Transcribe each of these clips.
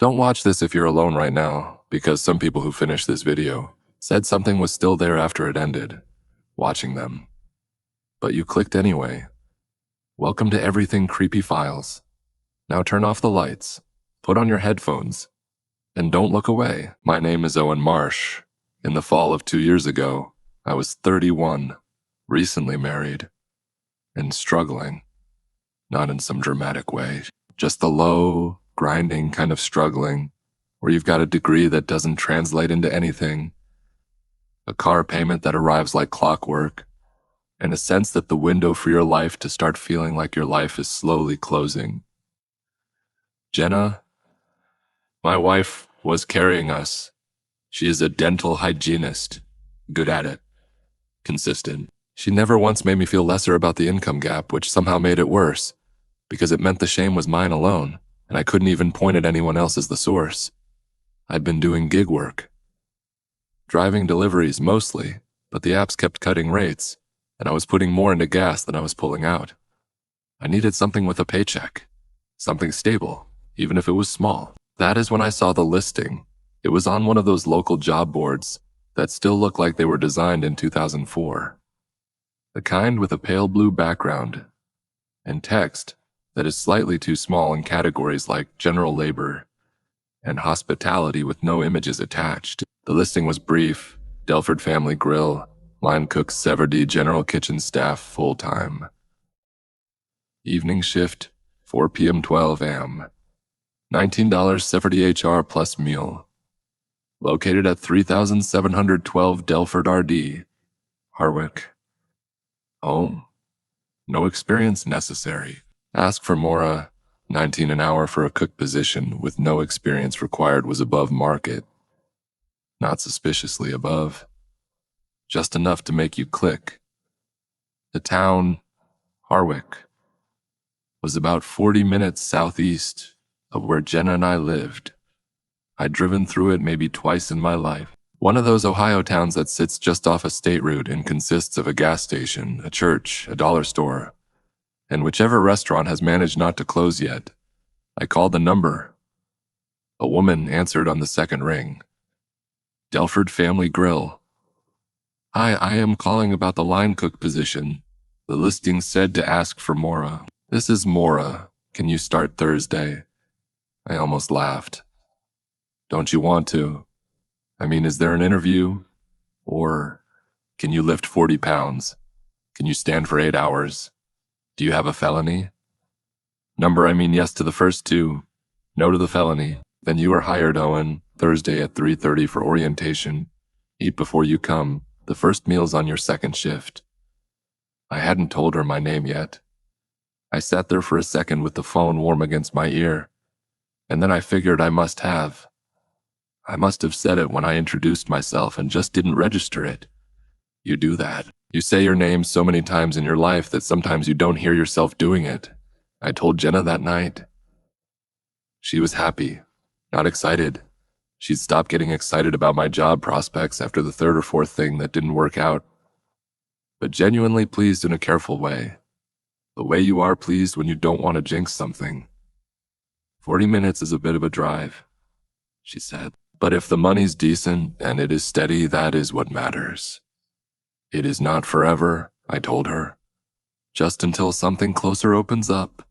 Don't watch this if you're alone right now, because some people who finished this video said something was still there after it ended, watching them. But you clicked anyway. Welcome to Everything Creepy Files. Now turn off the lights, put on your headphones, and don't look away. My name is Owen Marsh. In the fall of 2 years ago, I was 31, recently married, and struggling. Not in some dramatic way, just the low, grinding kind of struggling, where you've got a degree that doesn't translate into anything, a car payment that arrives like clockwork, and a sense that the window for your life to start feeling like your life is slowly closing. Jenna, my wife, was carrying us. She is a dental hygienist, good at it, consistent. She never once made me feel lesser about the income gap, which somehow made it worse, because it meant the shame was mine alone, and I couldn't even point at anyone else as the source. I'd been doing gig work, driving deliveries mostly, but the apps kept cutting rates, and I was putting more into gas than I was pulling out. I needed something with a paycheck, something stable, even if it was small. That is when I saw the listing. It was on one of those local job boards that still look like they were designed in 2004. The kind with a pale blue background and text that is slightly too small in categories like general labor and hospitality with no images attached. The listing was brief: Delford Family Grill, line cook Severde, general kitchen staff, full-time. Evening shift, 4 p.m. 12 a.m. $19 Severde HR plus meal. Located at 3712 Delford RD, Harwick. Home. No experience necessary. Ask for more. 19 an hour for a cook position with no experience required was above market. Not suspiciously above. Just enough to make you click. The town, Harwick, was about 40 minutes southeast of where Jenna and I lived. I'd driven through it maybe twice in my life. One of those Ohio towns that sits just off a state route and consists of a gas station, a church, a dollar store, and whichever restaurant has managed not to close yet. I called the number. A woman answered on the second ring. Delford Family Grill. Hi, I am calling about the line cook position. The listing said to ask for Mora. This is Mora. Can you start Thursday? I almost laughed. Don't you want to? I mean, is there an interview? Or can you lift 40 pounds? Can you stand for 8 hours? Do you have a felony? Number, I mean yes to the first two, no to the felony. Then you are hired, Owen. Thursday at 3:30 for orientation. Eat before you come. The first meal's on your second shift. I hadn't told her my name yet. I sat there for a second with the phone warm against my ear, and then I figured I must have. I must have said it when I introduced myself and just didn't register it. You do that. You say your name so many times in your life that sometimes you don't hear yourself doing it. I told Jenna that night. She was happy, not excited. She'd stopped getting excited about my job prospects after the third or fourth thing that didn't work out, but genuinely pleased in a careful way. The way you are pleased when you don't want to jinx something. 40 minutes is a bit of a drive, she said. But if the money's decent and it is steady, that is what matters. It is not forever, I told her. Just until something closer opens up.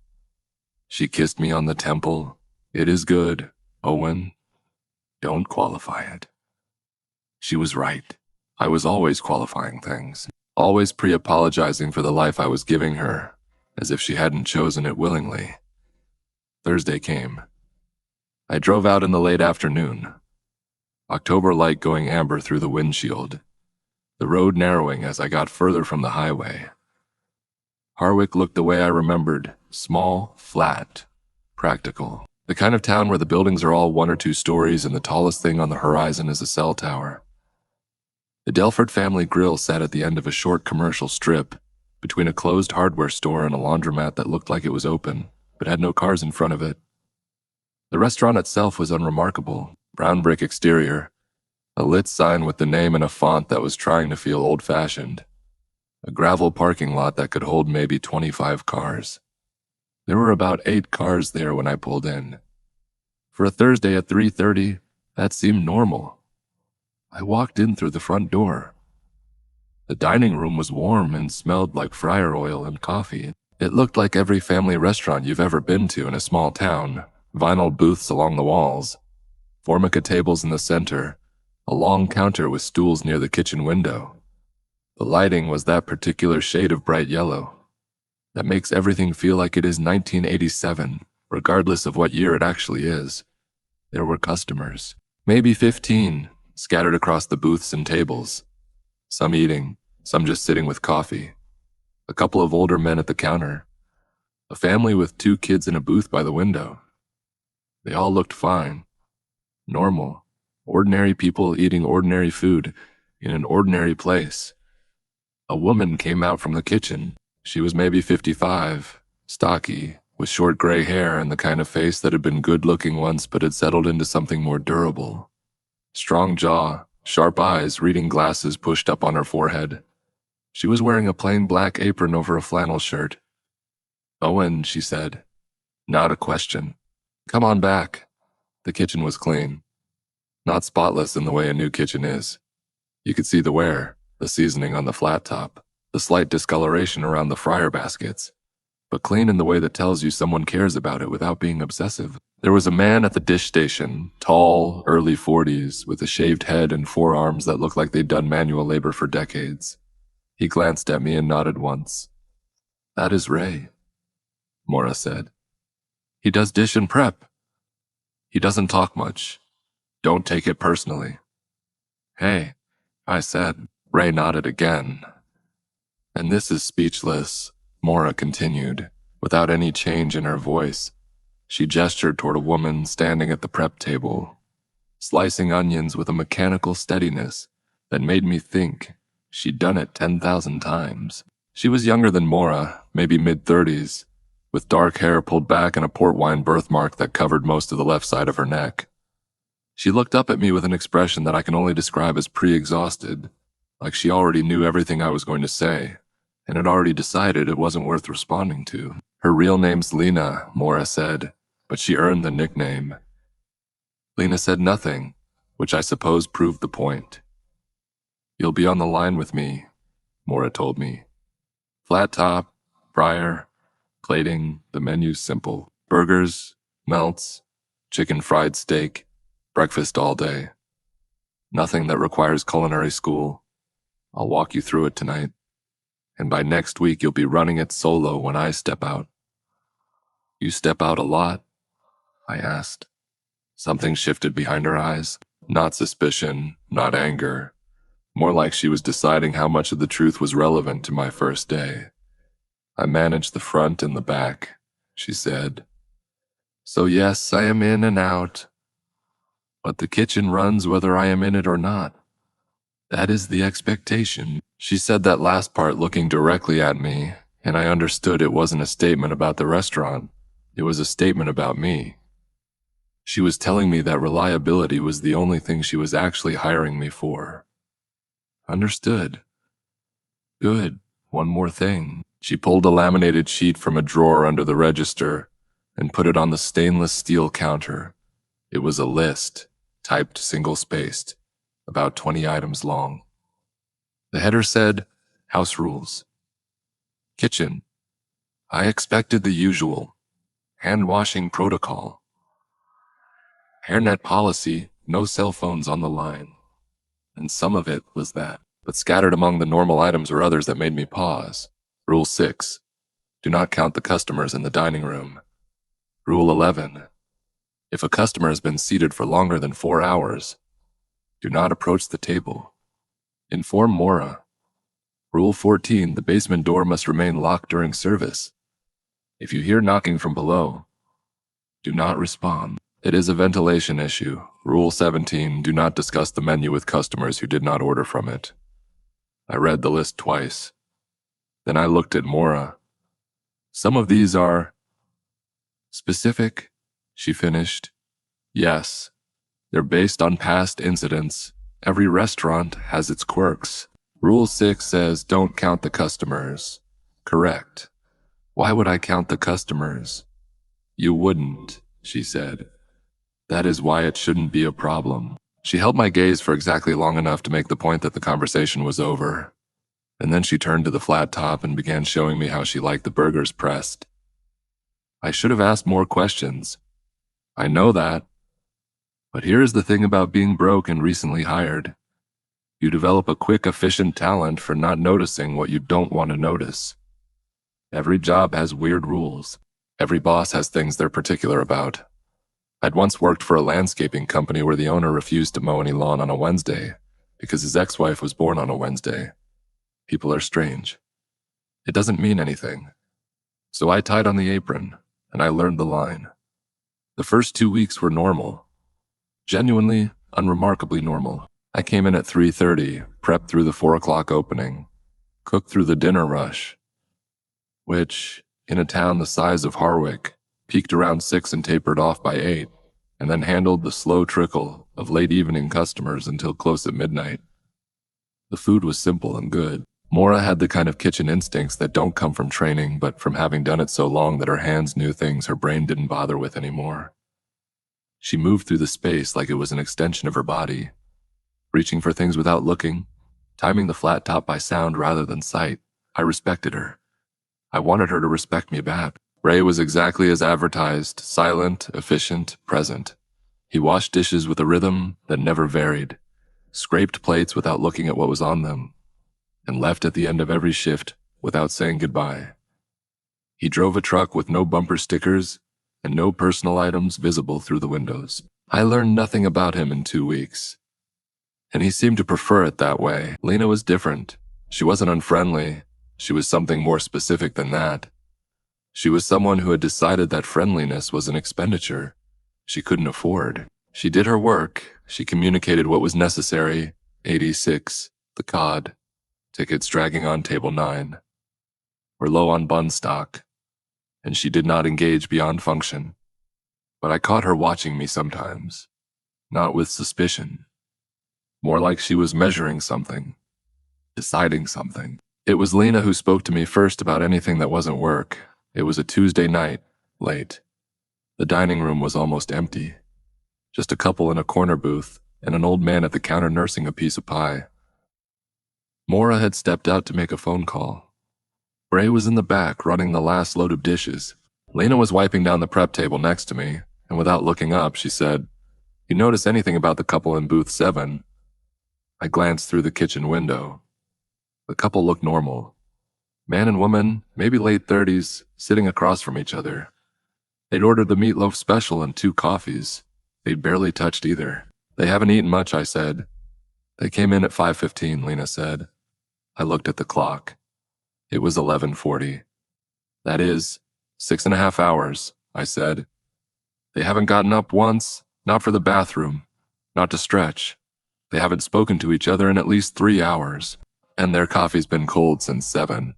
She kissed me on the temple. It is good, Owen. Don't qualify it. She was right. I was always qualifying things. Always pre-apologizing for the life I was giving her, as if she hadn't chosen it willingly. Thursday came. I drove out in the late afternoon. October light going amber through the windshield. The road narrowing as I got further from the highway. Harwick looked the way I remembered, small, flat, practical. The kind of town where the buildings are all 1 or 2 stories and the tallest thing on the horizon is a cell tower. The Delford Family Grill sat at the end of a short commercial strip, between a closed hardware store and a laundromat that looked like it was open, but had no cars in front of it. The restaurant itself was unremarkable. Brown brick exterior, a lit sign with the name in a font that was trying to feel old-fashioned, a gravel parking lot that could hold maybe 25 cars. There were about 8 cars there when I pulled in. For a Thursday at 3:30, that seemed normal. I walked in through the front door. The dining room was warm and smelled like fryer oil and coffee. It looked like every family restaurant you've ever been to in a small town. Vinyl booths along the walls, formica tables in the center, a long counter with stools near the kitchen window. The lighting was that particular shade of bright yellow that makes everything feel like it is 1987, regardless of what year it actually is. There were customers, maybe 15, scattered across the booths and tables. Some eating, some just sitting with coffee. A couple of older men at the counter. A family with 2 kids in a booth by the window. They all looked fine. Normal. Ordinary people eating ordinary food in an ordinary place. A woman came out from the kitchen. She was maybe 55, stocky, with short gray hair and the kind of face that had been good-looking once but had settled into something more durable. Strong jaw, sharp eyes, reading glasses pushed up on her forehead. She was wearing a plain black apron over a flannel shirt. "Owen," she said. Not a question. "Come on back." The kitchen was clean. Not spotless in the way a new kitchen is. You could see the wear, the seasoning on the flat top, the slight discoloration around the fryer baskets, but clean in the way that tells you someone cares about it without being obsessive. There was a man at the dish station, tall, early 40s, with a shaved head and forearms that looked like they'd done manual labor for decades. He glanced at me and nodded once. "That is Ray," Maura said. "He does dish and prep. He doesn't talk much. Don't take it personally." "Hey," I said. Ray nodded again. "And this is speechless," Maura continued, without any change in her voice. She gestured toward a woman standing at the prep table, slicing onions with a mechanical steadiness that made me think she'd done it 10,000 times. She was younger than Maura, maybe mid-30s, with dark hair pulled back and a port wine birthmark that covered most of the left side of her neck. She looked up at me with an expression that I can only describe as pre-exhausted, like she already knew everything I was going to say, and had already decided it wasn't worth responding to. "Her real name's Lena," Maura said, "but she earned the nickname." Lena said nothing, which I suppose proved the point. "You'll be on the line with me," Maura told me. "Flat top, fryer, plating, the menu's simple. Burgers, melts, chicken fried steak, breakfast all day. Nothing that requires culinary school. I'll walk you through it tonight. And by next week you'll be running it solo when I step out." "You step out a lot?" I asked. Something shifted behind her eyes. Not suspicion, not anger. More like she was deciding how much of the truth was relevant to my first day. "I manage the front and the back," she said. "So yes, I am in and out. But the kitchen runs whether I am in it or not. That is the expectation." She said that last part looking directly at me, and I understood it wasn't a statement about the restaurant. It was a statement about me. She was telling me that reliability was the only thing she was actually hiring me for. Understood. Good. One more thing. She pulled a laminated sheet from a drawer under the register and put it on the stainless steel counter. It was a list, typed single-spaced, about 20 items long. The header said, "House rules. Kitchen. I expected the usual. Hand-washing protocol. Hairnet policy, no cell phones on the line." And some of it was that, but scattered among the normal items were others that made me pause. Rule 6. Do not count the customers in the dining room. Rule 11. If a customer has been seated for longer than 4 hours, do not approach the table. Inform Maura. Rule 14. The basement door must remain locked during service. If you hear knocking from below, do not respond. It is a ventilation issue. Rule 17. Do not discuss the menu with customers who did not order from it. I read the list twice. Then I looked at Maura. "Some of these are specific," she finished. "Yes. They're based on past incidents. Every restaurant has its quirks. Rule 6 says don't count the customers." Correct. Why would I count the customers? "You wouldn't," she said. That is why it shouldn't be a problem. She held my gaze for exactly long enough to make the point that the conversation was over. And then she turned to the flat top and began showing me how she liked the burgers pressed. I should have asked more questions. I know that. But here is the thing about being broke and recently hired. You develop a quick, efficient talent for not noticing what you don't want to notice. Every job has weird rules. Every boss has things they're particular about. I'd once worked for a landscaping company where the owner refused to mow any lawn on a Wednesday because his ex-wife was born on a Wednesday. People are strange. It doesn't mean anything. So I tied on the apron, and I learned the line. The first 2 weeks were normal. Genuinely, unremarkably normal. I came in at 3:30, prepped through the 4 o'clock opening, cooked through the dinner rush, which, in a town the size of Harwick, peaked around 6 and tapered off by 8, and then handled the slow trickle of late evening customers until close at midnight. The food was simple and good. Maura had the kind of kitchen instincts that don't come from training, but from having done it so long that her hands knew things her brain didn't bother with anymore. She moved through the space like it was an extension of her body, reaching for things without looking, timing the flat top by sound rather than sight. I respected her. I wanted her to respect me back. Ray was exactly as advertised, silent, efficient, present. He washed dishes with a rhythm that never varied, scraped plates without looking at what was on them, and left at the end of every shift without saying goodbye. He drove a truck with no bumper stickers and no personal items visible through the windows. I learned nothing about him in 2 weeks, and he seemed to prefer it that way. Lena was different. She wasn't unfriendly. She was something more specific than that. She was someone who had decided that friendliness was an expenditure she couldn't afford. She did her work. She communicated what was necessary. 86, the cod. Tickets dragging on table 9. We're low on bun stock. And she did not engage beyond function. But I caught her watching me sometimes. Not with suspicion. More like she was measuring something. Deciding something. It was Lena who spoke to me first about anything that wasn't work. It was a Tuesday night, late. The dining room was almost empty. Just a couple in a corner booth, and an old man at the counter nursing a piece of pie. Maura had stepped out to make a phone call. Ray was in the back, running the last load of dishes. Lena was wiping down the prep table next to me, and without looking up, she said, "You notice anything about the couple in booth 7? I glanced through the kitchen window. The couple looked normal. Man and woman, maybe late 30s, sitting across from each other. They'd ordered the meatloaf special and 2 coffees. They'd barely touched either. They haven't eaten much, I said. They came in at 5:15, Lena said. I looked at the clock. It was 11:40. That is, 6.5 hours, I said. They haven't gotten up once, not for the bathroom, not to stretch. They haven't spoken to each other in at least 3 hours, and their coffee's been cold since 7.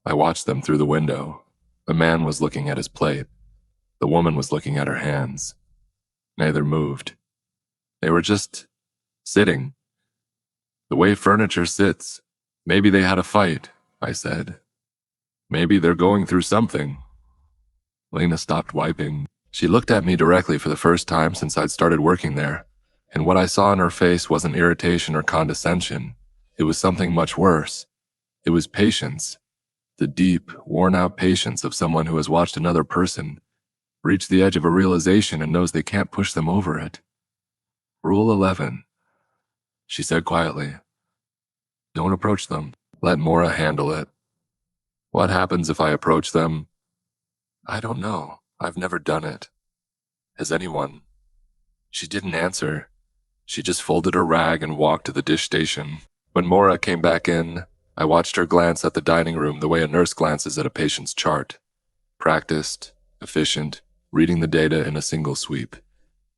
I watched them through the window. The man was looking at his plate. The woman was looking at her hands. Neither moved. They were just sitting. The way furniture sits. Maybe they had a fight, I said. Maybe they're going through something. Lena stopped wiping. She looked at me directly for the first time since I'd started working there, and what I saw in her face wasn't irritation or condescension. It was something much worse. It was patience. The deep, worn-out patience of someone who has watched another person reach the edge of a realization and knows they can't push them over it. Rule 11, she said quietly. Don't approach them. Let Maura handle it. What happens if I approach them? I don't know. I've never done it. Has anyone? She didn't answer. She just folded her rag and walked to the dish station. When Maura came back in, I watched her glance at the dining room the way a nurse glances at a patient's chart. Practiced, efficient, reading the data in a single sweep.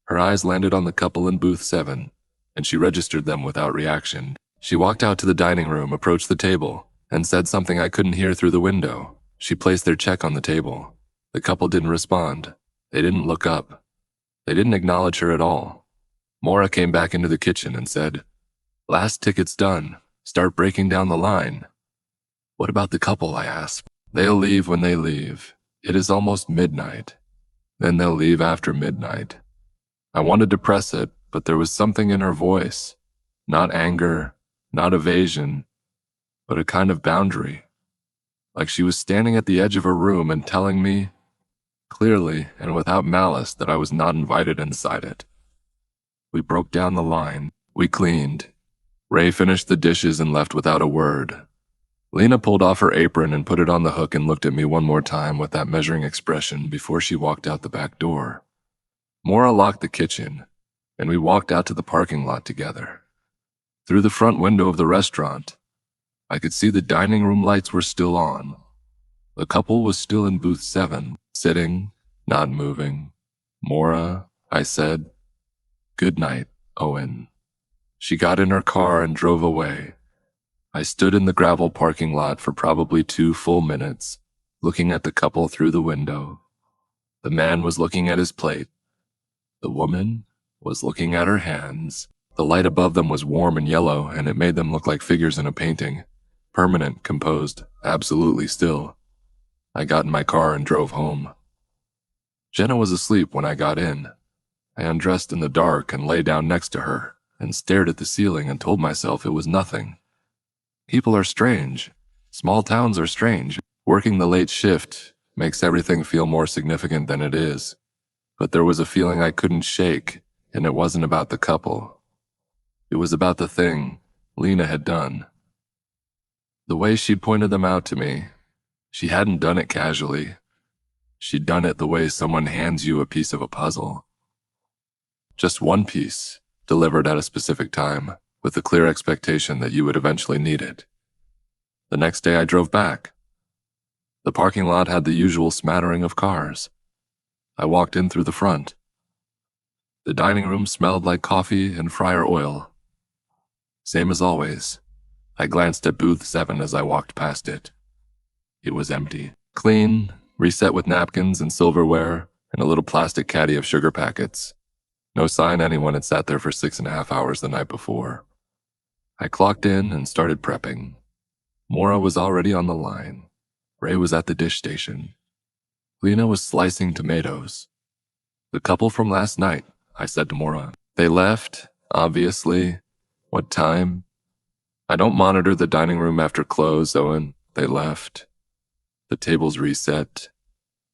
Her eyes landed on the couple in booth 7, and she registered them without reaction. She walked out to the dining room, approached the table, and said something I couldn't hear through the window. She placed their check on the table. The couple didn't respond. They didn't look up. They didn't acknowledge her at all. Maura came back into the kitchen and said, Last ticket's done. Start breaking down the line. What about the couple, I asked. They'll leave when they leave. It is almost midnight. Then they'll leave after midnight. I wanted to press it, but there was something in her voice. Not anger, not evasion, but a kind of boundary. Like she was standing at the edge of her room and telling me, clearly and without malice, that I was not invited inside it. We broke down the line. We cleaned. Ray finished the dishes and left without a word. Lena pulled off her apron and put it on the hook and looked at me one more time with that measuring expression before she walked out the back door. Maura locked the kitchen, and we walked out to the parking lot together. Through the front window of the restaurant, I could see the dining room lights were still on. The couple was still in booth 7, sitting, not moving. "Maura," I said. "Good night, Owen." She got in her car and drove away. I stood in the gravel parking lot for probably 2 full minutes, looking at the couple through the window. The man was looking at his plate. The woman was looking at her hands. The light above them was warm and yellow, and it made them look like figures in a painting. Permanent, composed, absolutely still. I got in my car and drove home. Jenna was asleep when I got in. I undressed in the dark and lay down next to her and stared at the ceiling and told myself it was nothing. People are strange. Small towns are strange. Working the late shift makes everything feel more significant than it is. But there was a feeling I couldn't shake, and it wasn't about the couple. It was about the thing Lena had done. The way she'd pointed them out to me, she hadn't done it casually. She'd done it the way someone hands you a piece of a puzzle. Just one piece, delivered at a specific time, with the clear expectation that you would eventually need it. The next day I drove back. The parking lot had the usual smattering of cars. I walked in through the front. The dining room smelled like coffee and fryer oil. Same as always. I glanced at booth 7 as I walked past it. It was empty. Clean, reset with napkins and silverware, and a little plastic caddy of sugar packets. No sign anyone had sat there for 6.5 hours the night before. I clocked in and started prepping. Maura was already on the line. Ray was at the dish station. Lena was slicing tomatoes. "The couple from last night," I said to Maura. "They left, obviously. What time?" "I don't monitor the dining room after close, Owen. They left. The table's reset.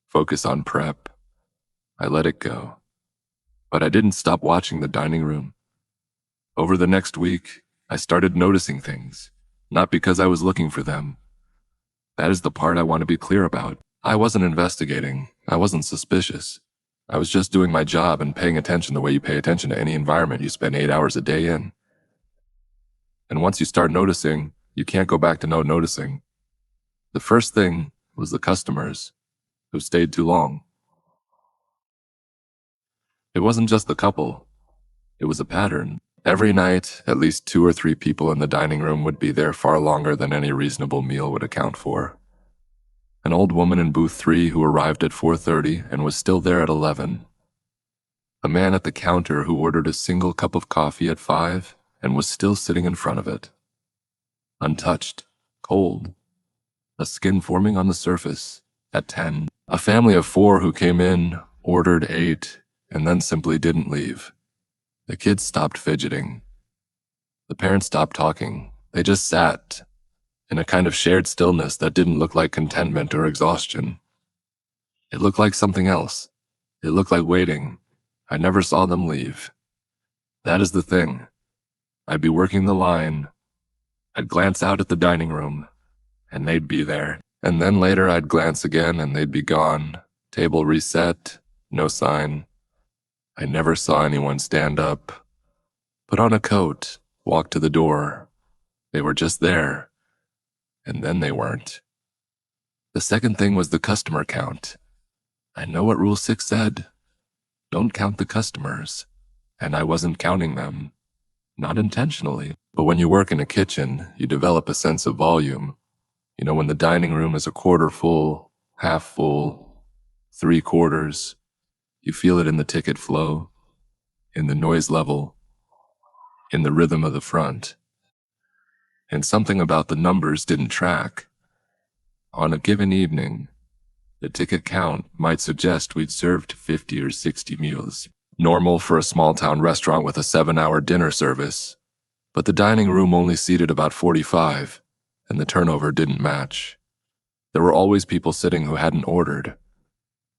Focus on prep." I let it go. But I didn't stop watching the dining room. Over the next week, I started noticing things, not because I was looking for them. That is the part I want to be clear about. I wasn't investigating. I wasn't suspicious. I was just doing my job and paying attention the way you pay attention to any environment you spend 8 hours a day in. And once you start noticing, you can't go back to no noticing. The first thing was the customers, who stayed too long. It wasn't just the couple. It was a pattern. Every night, at least 2 or 3 people in the dining room would be there far longer than any reasonable meal would account for. An old woman in booth 3 who arrived at 4:30 and was still there at 11. A man at the counter who ordered a single cup of coffee at 5 and was still sitting in front of it. Untouched, cold, a skin forming on the surface at 10. A family of 4 who came in, ordered, ate, and then simply didn't leave. The kids stopped fidgeting. The parents stopped talking. They just sat, in a kind of shared stillness that didn't look like contentment or exhaustion. It looked like something else. It looked like waiting. I never saw them leave. That is the thing. I'd be working the line. I'd glance out at the dining room, and they'd be there. And then later I'd glance again and they'd be gone. Table reset, no sign. I never saw anyone stand up, put on a coat, walk to the door. They were just there. And then they weren't. The second thing was the customer count. I know what Rule 6 said. Don't count the customers. And I wasn't counting them. Not intentionally. But when you work in a kitchen, you develop a sense of volume. You know, when the dining room is a quarter full, half full, 3/4, you feel it in the ticket flow, in the noise level, in the rhythm of the front. And something about the numbers didn't track. On a given evening, the ticket count might suggest we'd served 50 or 60 meals. Normal for a small-town restaurant with a 7-hour dinner service. But the dining room only seated about 45, and the turnover didn't match. There were always people sitting who hadn't ordered.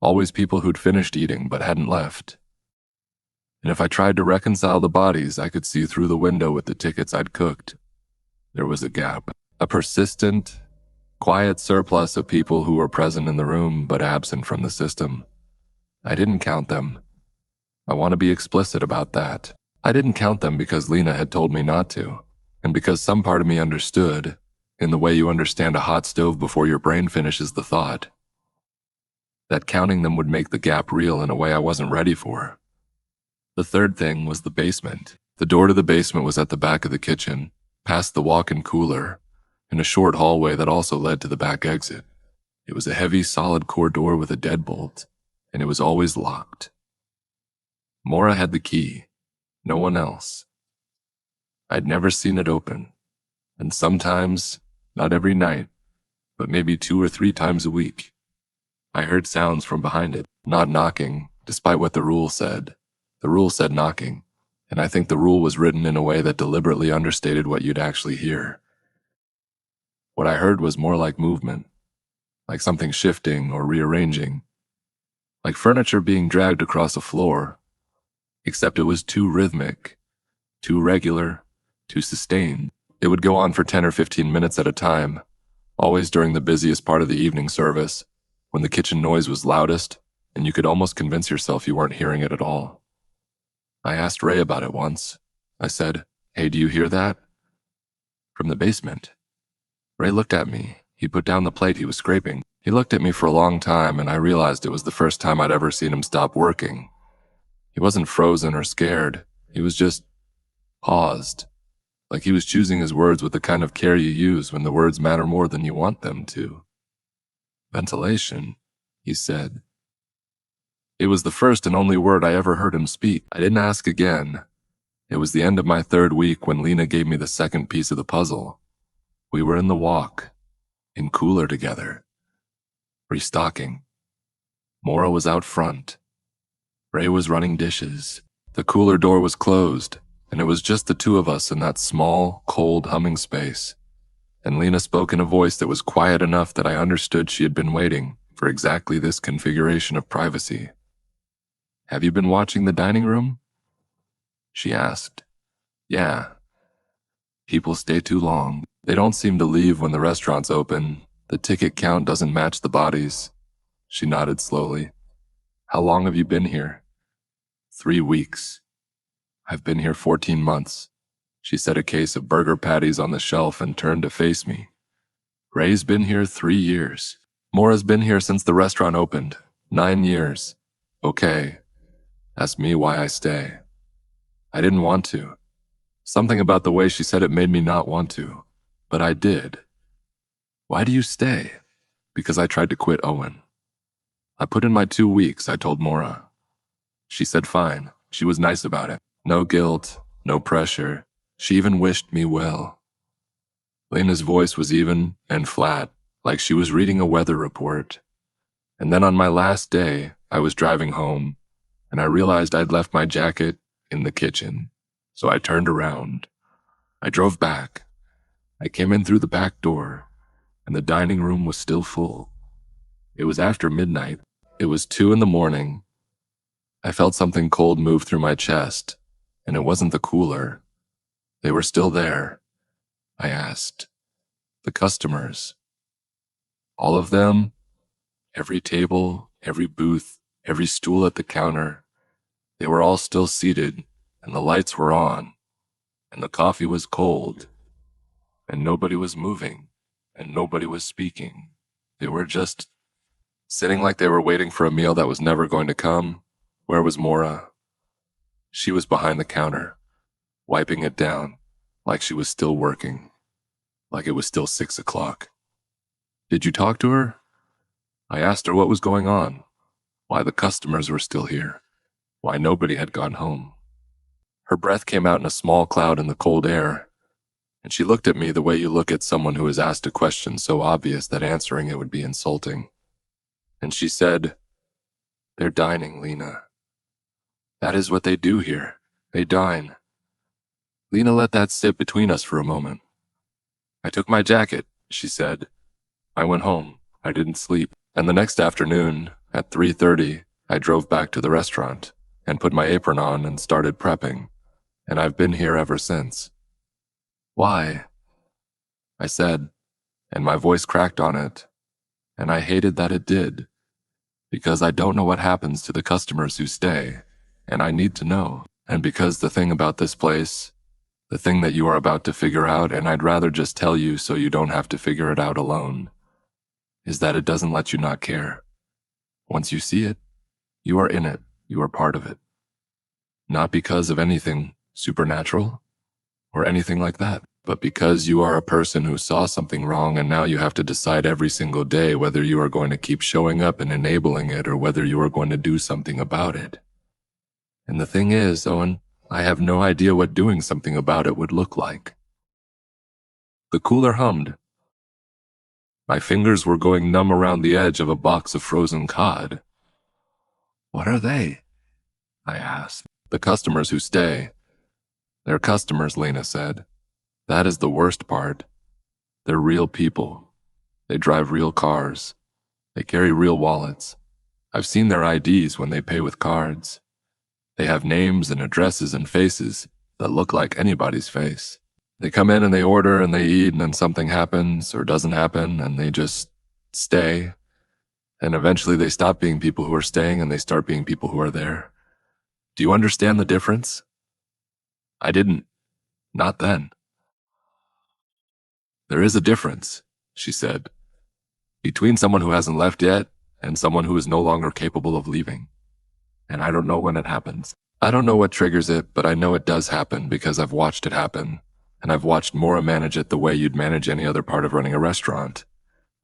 Always people who'd finished eating but hadn't left. And if I tried to reconcile the bodies, I could see through the window with the tickets I'd cooked. There was a gap, a persistent, quiet surplus of people who were present in the room but absent from the system. I didn't count them. I want to be explicit about that. I didn't count them because Lena had told me not to, and because some part of me understood, in the way you understand a hot stove before your brain finishes the thought, that counting them would make the gap real in a way I wasn't ready for. The third thing was the basement. The door to the basement was at the back of the kitchen, past the walk-in cooler, in a short hallway that also led to the back exit. It was a heavy, solid core door with a deadbolt, and it was always locked. Maura had the key, no one else. I'd never seen it open, and sometimes, not every night, but maybe 2 or 3 times a week, I heard sounds from behind it, not knocking, despite what the rule said. The rule said knocking, and I think the rule was written in a way that deliberately understated what you'd actually hear. What I heard was more like movement, like something shifting or rearranging, like furniture being dragged across a floor, except it was too rhythmic, too regular, too sustained. It would go on for 10 or 15 minutes at a time, always during the busiest part of the evening service, when the kitchen noise was loudest, and you could almost convince yourself you weren't hearing it at all. I asked Ray about it once. I said, "Hey, do you hear that?" From the basement. Ray looked at me. He put down the plate he was scraping. He looked at me for a long time, and I realized it was the first time I'd ever seen him stop working. He wasn't frozen or scared. He was just paused, like he was choosing his words with the kind of care you use when the words matter more than you want them to. "Ventilation," he said. It was the first and only word I ever heard him speak. I didn't ask again. It was the end of my 3rd week when Lena gave me the second piece of the puzzle. We were in the walk, in cooler together, restocking. Maura was out front. Ray was running dishes. The cooler door was closed, and it was just the 2 of us in that small, cold, humming space. And Lena spoke in a voice that was quiet enough that I understood she had been waiting for exactly this configuration of privacy. "Have you been watching the dining room?" she asked. "Yeah. People stay too long. They don't seem to leave when the restaurant's open. The ticket count doesn't match the bodies." She nodded slowly. "How long have you been here?" 3 weeks. "I've been here 14 months. She set a case of burger patties on the shelf and turned to face me. "Ray's been here 3 years. Maura's been here since the restaurant opened. 9 years. Okay. Ask me why I stay." I didn't want to. Something about the way she said it made me not want to. But I did. "Why do you stay?" "Because I tried to quit Owen. I put in my 2 weeks," I told Maura. She said fine. She was nice about it. No guilt, no pressure. She even wished me well. Lena's voice was even and flat, like she was reading a weather report. And then on my last day, I was driving home, and I realized I'd left my jacket in the kitchen. So I turned around. I drove back. I came in through the back door, and the dining room was still full. It was after midnight. It was 2 in the morning. I felt something cold move through my chest, and it wasn't the cooler. They were still there. I asked. "The customers. All of them? Every table, every booth, every stool at the counter. They were all still seated, and the lights were on, and the coffee was cold, and nobody was moving, and nobody was speaking. They were just sitting like they were waiting for a meal that was never going to come." Where was Maura? She was behind the counter, wiping it down, like she was still working, like it was still 6 o'clock. "Did you talk to her?" I asked her what was going on, why the customers were still here, why nobody had gone home. Her breath came out in a small cloud in the cold air, and she looked at me the way you look at someone who has asked a question so obvious that answering it would be insulting. And she said, "They're dining, Lena. That is what they do here. They dine. Lena let that sit between us for a moment. I took my jacket, she said. I went home. I didn't sleep. And the next afternoon, at 3:30, I drove back to the restaurant and put my apron on and started prepping. And I've been here ever since. Why? I said, and my voice cracked on it. And I hated that it did. Because I don't know what happens to the customers who stay. And I need to know. And because the thing about this place, the thing that you are about to figure out, and I'd rather just tell you so you don't have to figure it out alone, is that it doesn't let you not care. Once you see it, you are in it. You are part of it. Not because of anything supernatural or anything like that, but because you are a person who saw something wrong and now you have to decide every single day whether you are going to keep showing up and enabling it or whether you are going to do something about it. And the thing is, Owen, I have no idea what doing something about it would look like. The cooler hummed. My fingers were going numb around the edge of a box of frozen cod. What are they? I asked. The customers who stay. They're customers, Lena said. That is the worst part. They're real people. They drive real cars. They carry real wallets. I've seen their IDs when they pay with cards. They have names and addresses and faces that look like anybody's face. They come in and they order and they eat, and then something happens or doesn't happen and they just stay. And eventually they stop being people who are staying and they start being people who are there. Do you understand the difference? I didn't. Not then. There is a difference, she said, between someone who hasn't left yet and someone who is no longer capable of leaving. And I don't know when it happens. I don't know what triggers it, but I know it does happen because I've watched it happen. And I've watched Maura manage it the way you'd manage any other part of running a restaurant.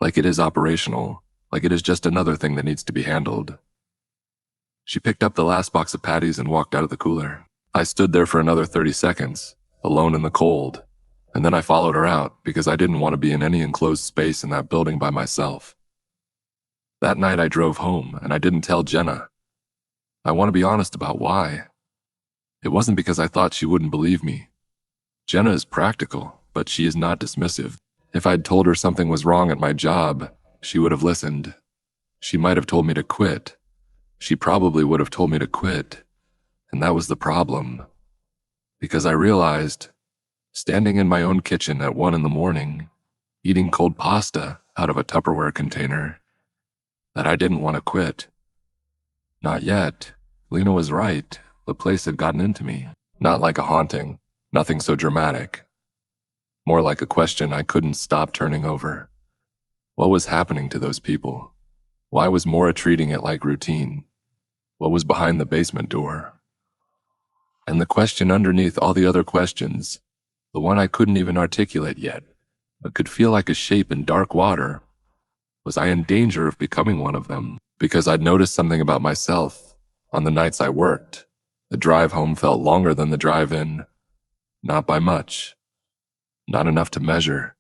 Like it is operational. Like it is just another thing that needs to be handled. She picked up the last box of patties and walked out of the cooler. I stood there for another 30 seconds, alone in the cold. And then I followed her out because I didn't want to be in any enclosed space in that building by myself. That night I drove home and I didn't tell Jenna. I want to be honest about why. It wasn't because I thought she wouldn't believe me. Jenna is practical, but she is not dismissive. If I'd told her something was wrong at my job, she would have listened. She might have told me to quit. She probably would have told me to quit. And that was the problem. Because I realized, standing in my own kitchen at 1 a.m, eating cold pasta out of a Tupperware container, that I didn't want to quit. Not yet. Lena was right. The place had gotten into me. Not like a haunting. Nothing so dramatic. More like a question I couldn't stop turning over. What was happening to those people? Why was Maura treating it like routine? What was behind the basement door? And the question underneath all the other questions, the one I couldn't even articulate yet, but could feel like a shape in dark water, was I in danger of becoming one of them? Because I'd noticed something about myself on the nights I worked. The drive home felt longer than the drive in. Not by much. Not enough to measure.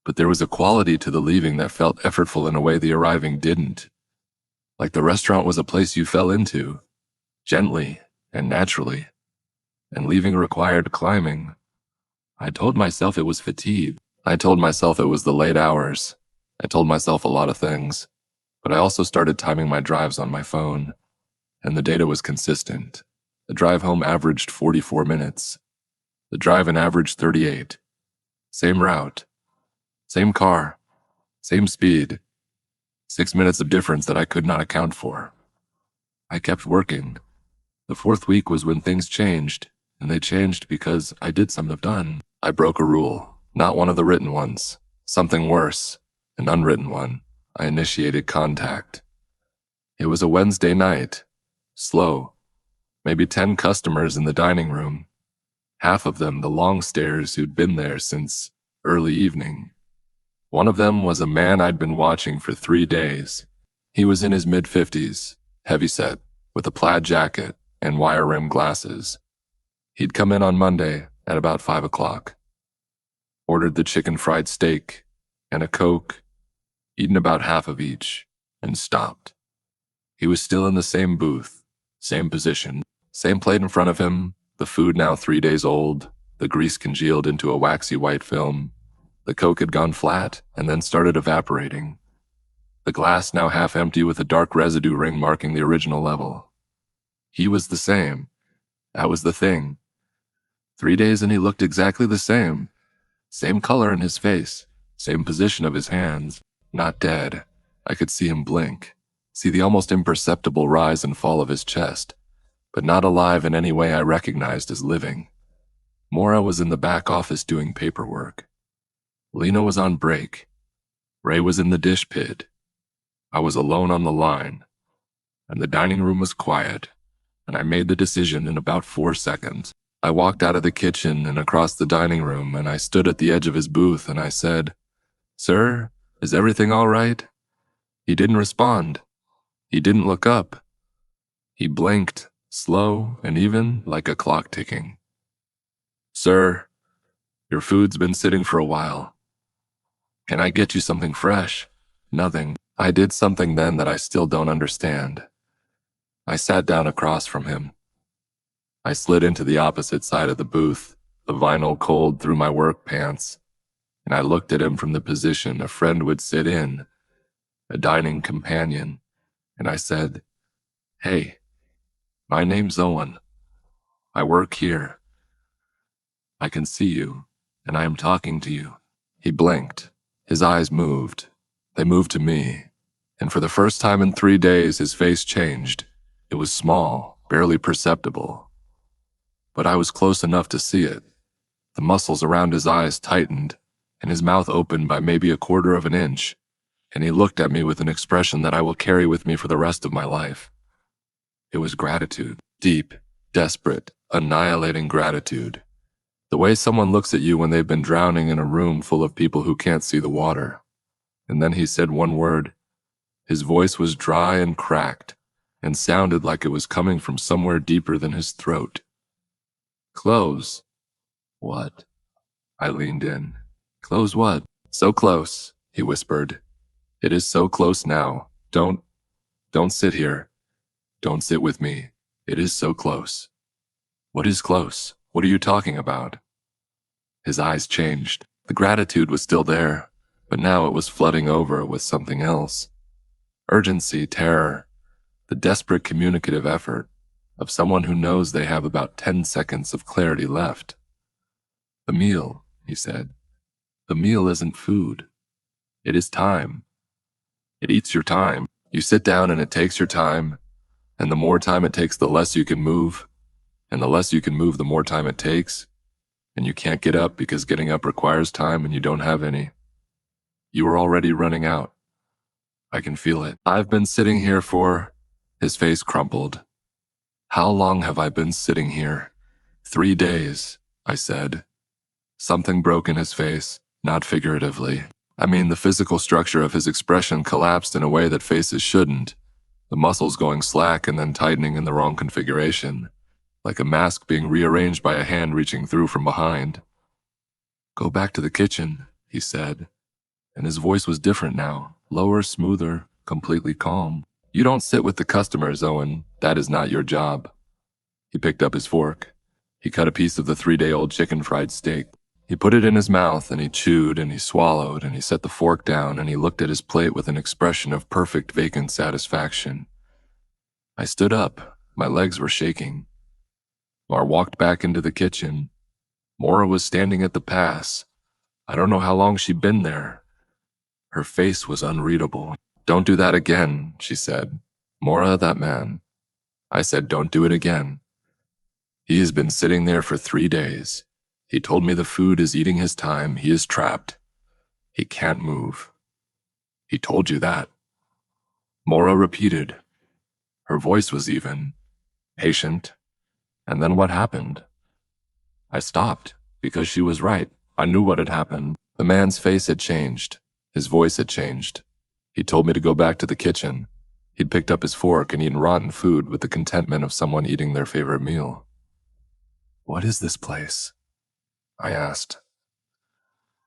But there was a quality to the leaving that felt effortful in a way the arriving didn't. Like the restaurant was a place you fell into, gently and naturally, and leaving required climbing. I told myself it was fatigue. I told myself it was the late hours. I told myself a lot of things. But I also started timing my drives on my phone, and the data was consistent. The drive home averaged 44 minutes. The drive-in averaged 38. Same route. Same car. Same speed. 6 minutes of difference that I could not account for. I kept working. The 4th week was when things changed, and they changed because I did something done. I broke a rule, not one of the written ones. Something worse, an unwritten one. I initiated contact. It was a Wednesday night. Slow. Maybe 10 customers in the dining room. Half of them the long stares who'd been there since early evening. One of them was a man I'd been watching for 3 days. He was in his mid-50s, heavyset, with a plaid jacket and wire-rimmed glasses. He'd come in on Monday at about 5 o'clock. Ordered the chicken fried steak and a Coke, eaten about half of each, and stopped. He was still in the same booth, same position, Same plate in front of him, the food now 3 days old, the grease congealed into a waxy white film. The Coke had gone flat and then started evaporating. The glass now half empty with a dark residue ring marking the original level. He was the same. That was the thing. 3 days and he looked exactly the same. Same color in his face, same position of his hands. Not dead. I could see him blink, see the almost imperceptible rise and fall of his chest, but not alive in any way I recognized as living. Mora was in the back office doing paperwork. Lena was on break. Ray was in the dish pit. I was alone on the line, and the dining room was quiet, and I made the decision in about 4 seconds. I walked out of the kitchen and across the dining room, and I stood at the edge of his booth, and I said, "Sir, is everything all right?" He didn't respond. He didn't look up. He blinked, slow and even, like a clock ticking. "Sir, your food's been sitting for a while. Can I get you something fresh?" Nothing. I did something then that I still don't understand. I sat down across from him. I slid into the opposite side of the booth, the vinyl cold through my work pants, and I looked at him from the position a friend would sit in, a dining companion, and I said, "Hey, my name's Owen. I work here. I can see you, and I am talking to you." He blinked. His eyes moved. They moved to me, and for the first time in 3 days his face changed. It was small, barely perceptible, but I was close enough to see it. The muscles around his eyes tightened, and his mouth opened by maybe 1/4 of an inch, and he looked at me with an expression that I will carry with me for the rest of my life. It was gratitude, deep, desperate, annihilating gratitude. The way someone looks at you when they've been drowning in a room full of people who can't see the water. And then he said one word. His voice was dry and cracked, and sounded like it was coming from somewhere deeper than his throat. "Close." "What?" I leaned in. "Close what?" "So close," he whispered. "It is so close now. Don't sit here. Don't sit with me. It is so close." "What is close? What are you talking about?" His eyes changed. The gratitude was still there, but now it was flooding over with something else. Urgency, terror, the desperate communicative effort of someone who knows they have about 10 seconds of clarity left. "The meal," he said. "The meal isn't food. It is time. It eats your time. You sit down and it takes your time, and the more time it takes, the less you can move, and the less you can move, the more time it takes, and you can't get up because getting up requires time and you don't have any. You are already running out. I can feel it. I've been sitting here for..." His face crumpled. "How long have I been sitting here?" 3 days, I said. Something broke in his face, not figuratively. I mean, the physical structure of his expression collapsed in a way that faces shouldn't, the muscles going slack and then tightening in the wrong configuration, like a mask being rearranged by a hand reaching through from behind. "Go back to the kitchen," he said, and his voice was different now, lower, smoother, completely calm. "You don't sit with the customers, Owen. That is not your job." He picked up his fork. He cut a piece of the 3-day-old chicken fried steak. He put it in his mouth, and he chewed, and he swallowed, and he set the fork down, and he looked at his plate with an expression of perfect vacant satisfaction. I stood up. My legs were shaking. Mar walked back into the kitchen. Mora was standing at the pass. I don't know how long she'd been there. Her face was unreadable. "Don't do that again," she said. "Mora, that man." I said, "Don't do it again. He has been sitting there for 3 days. He told me the food is eating his time. He is trapped. He can't move. He told you that." Mora repeated. Her voice was even, patient. And then what happened? I stopped, because she was right. I knew what had happened. The man's face had changed. His voice had changed. He told me to go back to the kitchen. He'd picked up his fork and eaten rotten food with the contentment of someone eating their favorite meal. "What is this place?" I asked.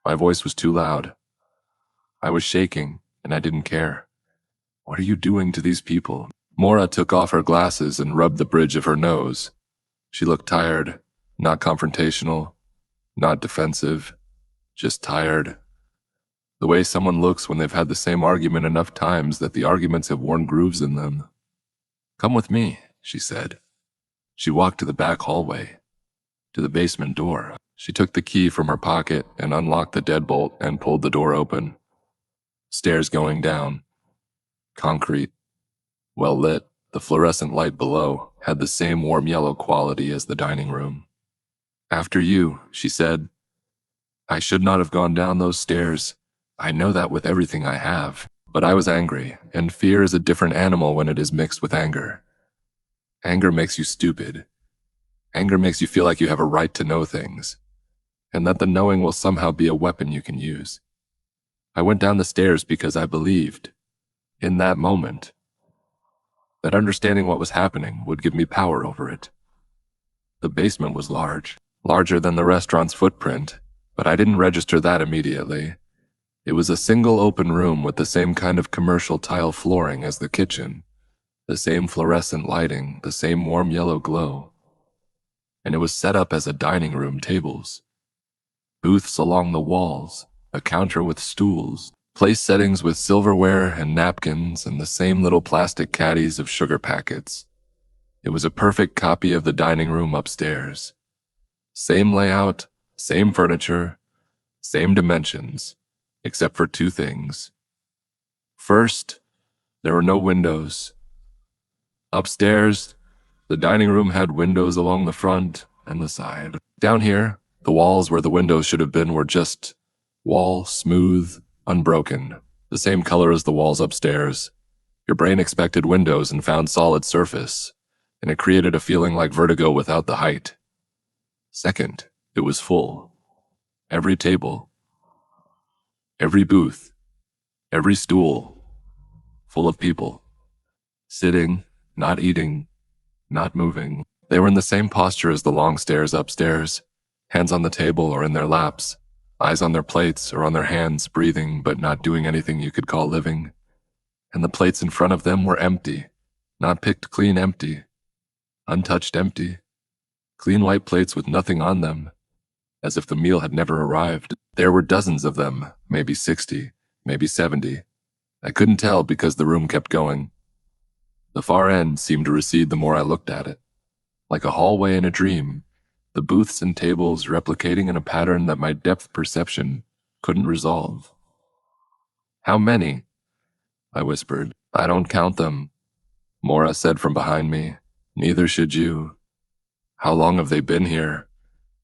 My voice was too loud. I was shaking, and I didn't care. "What are you doing to these people?" Mora took off her glasses and rubbed the bridge of her nose. She looked tired, not confrontational, not defensive, just tired. The way someone looks when they've had the same argument enough times that the arguments have worn grooves in them. "Come with me," she said. She walked to the back hallway, to the basement door. She took the key from her pocket and unlocked the deadbolt and pulled the door open. Stairs going down. Concrete. Well lit, the fluorescent light below had the same warm yellow quality as the dining room. "After you," she said. "I should not have gone down those stairs. I know that with everything I have. But I was angry, and fear is a different animal when it is mixed with anger. Anger makes you stupid. Anger makes you feel like you have a right to know things, and that the knowing will somehow be a weapon you can use. I went down the stairs because I believed, in that moment, that understanding what was happening would give me power over it. The basement was large, larger than the restaurant's footprint, but I didn't register that immediately. It was a single open room with the same kind of commercial tile flooring as the kitchen, the same fluorescent lighting, the same warm yellow glow. And it was set up as a dining room tables. Booths along the walls, a counter with stools, place settings with silverware and napkins and the same little plastic caddies of sugar packets. It was a perfect copy of the dining room upstairs. Same layout, same furniture, same dimensions, except for two things. First, there were no windows. Upstairs, the dining room had windows along the front and the side. Down here, the walls where the windows should have been were just wall, smooth, unbroken, the same color as the walls upstairs. Your brain expected windows and found solid surface, and it created a feeling like vertigo without the height. Second, it was full. Every table, every booth, every stool, full of people. Sitting, not eating, not moving. They were in the same posture as the long stairs upstairs, hands on the table or in their laps, eyes on their plates or on their hands, breathing but not doing anything you could call living. And the plates in front of them were empty, not picked clean empty, untouched empty, clean white plates with nothing on them, as if the meal had never arrived. There were dozens of them, maybe 60, maybe 70. I couldn't tell because the room kept going. The far end seemed to recede the more I looked at it. Like a hallway in a dream, the booths and tables replicating in a pattern that my depth perception couldn't resolve. "How many?" I whispered. "I don't count them," Mora said from behind me. "Neither should you." "How long have they been here?"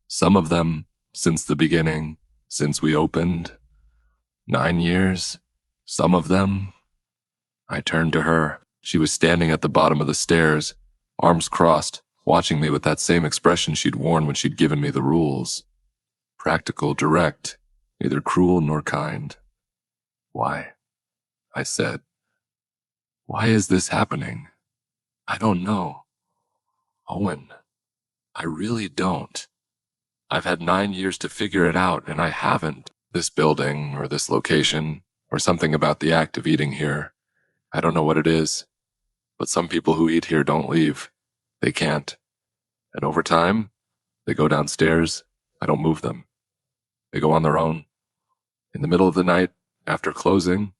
"Some of them, since the beginning, since we opened." 9 years. Some of them. I turned to her. She was standing at the bottom of the stairs, arms crossed, watching me with that same expression she'd worn when she'd given me the rules. Practical, direct, neither cruel nor kind. "Why?" I said. "Why is this happening? I don't know. Owen, I really don't. I've had 9 years to figure it out, and I haven't. This building, or this location, or something about the act of eating here. I don't know what it is. But some people who eat here don't leave. They can't. And over time, they go downstairs. I don't move them. They go on their own. In the middle of the night, after closing,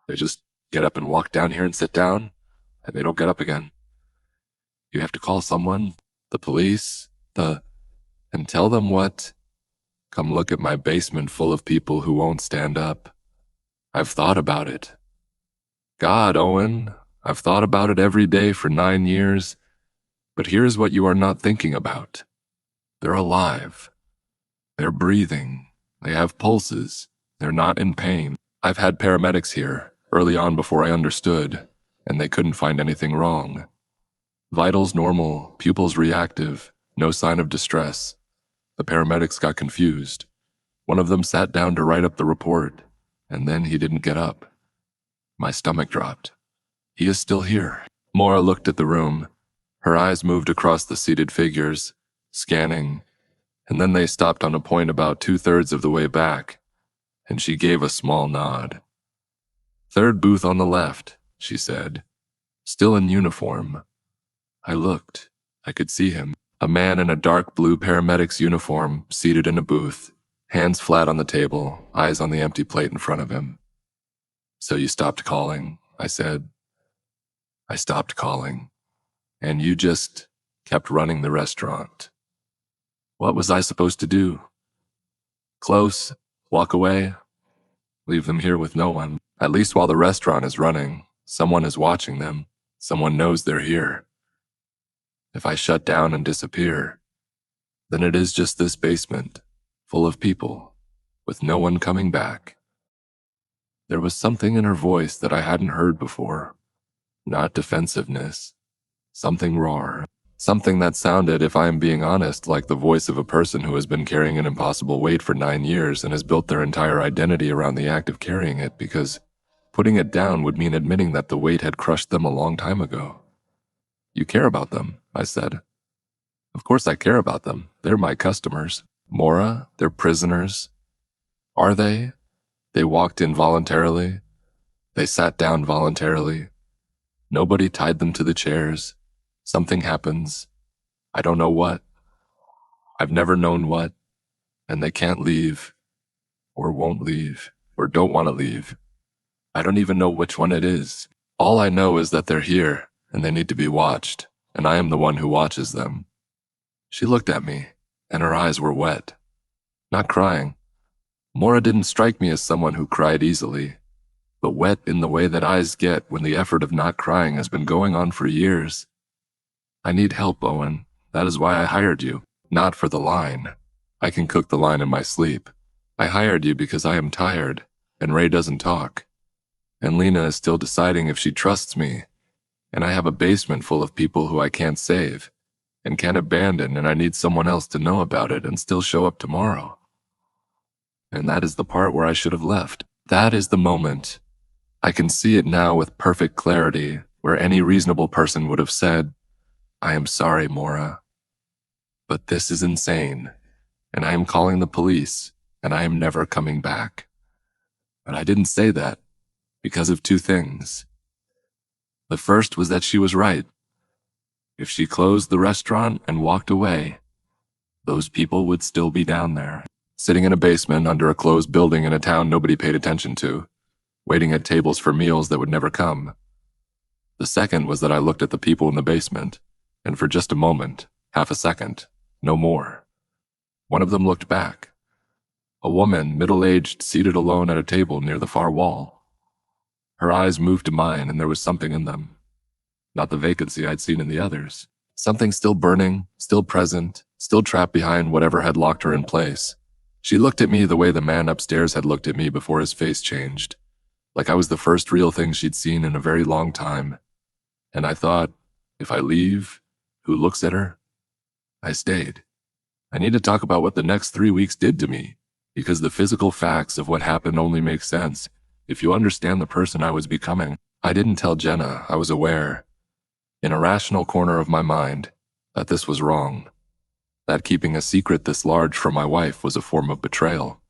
they just get up and walk down here and sit down, and they don't get up again. You have to call someone, the police, and tell them what. Come look at my basement full of people who won't stand up. I've thought about it. God, Owen, I've thought about it every day for 9 years, but here's what you are not thinking about. They're alive. They're breathing. They have pulses. They're not in pain. I've had paramedics here, early on before I understood, and they couldn't find anything wrong. Vitals normal, pupils reactive, no sign of distress. The paramedics got confused. One of them sat down to write up the report, and then he didn't get up. My stomach dropped. He is still here. Mora looked at the room. Her eyes moved across the seated figures, scanning, and then they stopped on a point about 2/3 of the way back, and she gave a small nod. "Third booth on the left," she said. "Still in uniform." I looked. I could see him. A man in a dark blue paramedic's uniform, seated in a booth, hands flat on the table, eyes on the empty plate in front of him. "So you stopped calling," I said. "I stopped calling. And you just kept running the restaurant. What was I supposed to do? Close? Walk away? Leave them here with no one? At least while the restaurant is running, someone is watching them. Someone knows they're here. If I shut down and disappear, then it is just this basement, full of people, with no one coming back." There was something in her voice that I hadn't heard before. Not defensiveness. Something raw. Something that sounded, if I am being honest, like the voice of a person who has been carrying an impossible weight for 9 years and has built their entire identity around the act of carrying it, because putting it down would mean admitting that the weight had crushed them a long time ago. "You care about them," I said. "Of course I care about them. They're my customers. Mora, they're prisoners." "Are they?" They walked in voluntarily. They sat down voluntarily. Nobody tied them to the chairs. Something happens. I don't know what. I've never known what. And they can't leave, or won't leave, or don't want to leave. I don't even know which one it is. All I know is that they're here, and they need to be watched, and I am the one who watches them. She looked at me, and her eyes were wet. Not crying. Mora didn't strike me as someone who cried easily, but wet in the way that eyes get when the effort of not crying has been going on for years. "I need help, Owen. That is why I hired you. Not for the line. I can cook the line in my sleep. I hired you because I am tired, and Ray doesn't talk. And Lena is still deciding if she trusts me. And I have a basement full of people who I can't save, and can't abandon, and I need someone else to know about it and still show up tomorrow." And that is the part where I should have left. That is the moment. I can see it now with perfect clarity, where any reasonable person would have said, "I am sorry, Mora, but this is insane, and I am calling the police, and I am never coming back." But I didn't say that, because of 2 things. The first was that she was right. If she closed the restaurant and walked away, those people would still be down there, sitting in a basement under a closed building in a town nobody paid attention to, waiting at tables for meals that would never come. The second was that I looked at the people in the basement, and for just a moment, half a second, no more. One of them looked back. A woman, middle-aged, seated alone at a table near the far wall. Her eyes moved to mine, and there was something in them. Not the vacancy I'd seen in the others. Something still burning, still present, still trapped behind whatever had locked her in place. She looked at me the way the man upstairs had looked at me before his face changed, like I was the first real thing she'd seen in a very long time. And I thought, if I leave, who looks at her? I stayed. I need to talk about what the next 3 weeks did to me, because the physical facts of what happened only make sense if you understand the person I was becoming. I didn't tell Jenna. I was aware, in a rational corner of my mind, that this was wrong, that keeping a secret this large from my wife was a form of betrayal.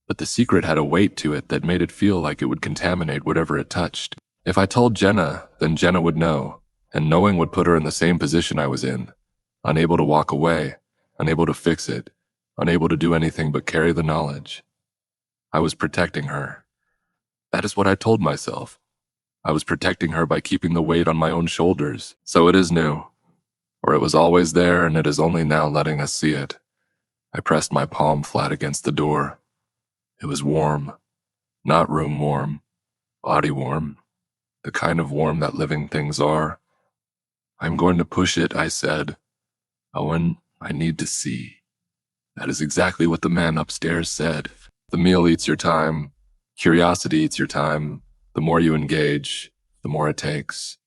But the secret had a weight to it that made it feel like it would contaminate whatever it touched. If I told Jenna, then Jenna would know, and knowing would put her in the same position I was in, unable to walk away, unable to fix it, unable to do anything but carry the knowledge. I was protecting her. That is what I told myself. I was protecting her by keeping the weight on my own shoulders. So it is new. Or it was always there, and it is only now letting us see it. I pressed my palm flat against the door. It was warm. Not room warm. Body warm. The kind of warm that living things are. "I'm going to push it," I said. "Owen, I need to see." That is exactly what the man upstairs said. The meal eats your time. Curiosity eats your time. The more you engage, the more it takes.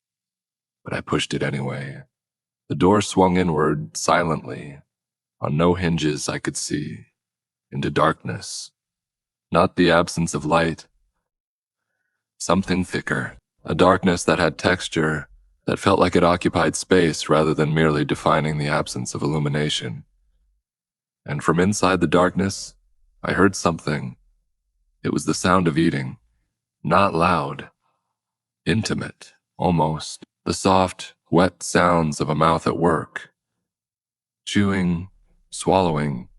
But I pushed it anyway. The door swung inward, silently. On no hinges I could see. Into darkness. Not the absence of light. Something thicker. A darkness that had texture, that felt like it occupied space rather than merely defining the absence of illumination. And from inside the darkness, I heard something. It was the sound of eating. Not loud. Intimate, almost. The soft, wet sounds of a mouth at work. Chewing, swallowing,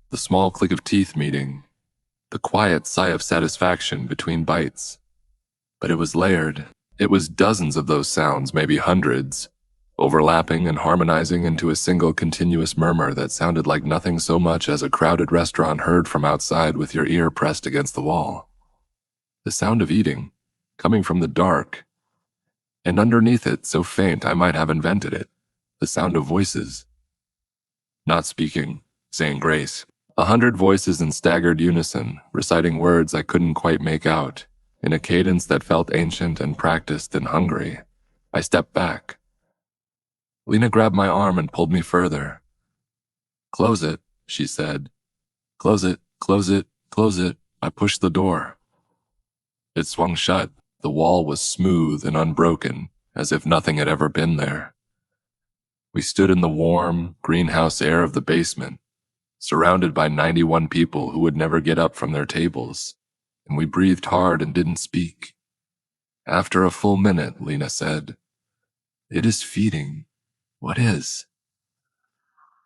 the small click of teeth meeting, the quiet sigh of satisfaction between bites. But it was layered. It was dozens of those sounds, maybe hundreds, overlapping and harmonizing into a single continuous murmur that sounded like nothing so much as a crowded restaurant heard from outside with your ear pressed against the wall. The sound of eating, coming from the dark, and underneath it, so faint I might have invented it, the sound of voices. Not speaking, saying grace. 100 voices in staggered unison, reciting words I couldn't quite make out, in a cadence that felt ancient and practiced and hungry. I stepped back. Lena grabbed my arm and pulled me further. "Close it," she said. "Close it, close it, close it." I pushed the door. It swung shut. The wall was smooth and unbroken, as if nothing had ever been there. We stood in the warm, greenhouse air of the basement, surrounded by 91 people who would never get up from their tables, and we breathed hard and didn't speak. After a full minute, Lena said, "It is feeding. What is?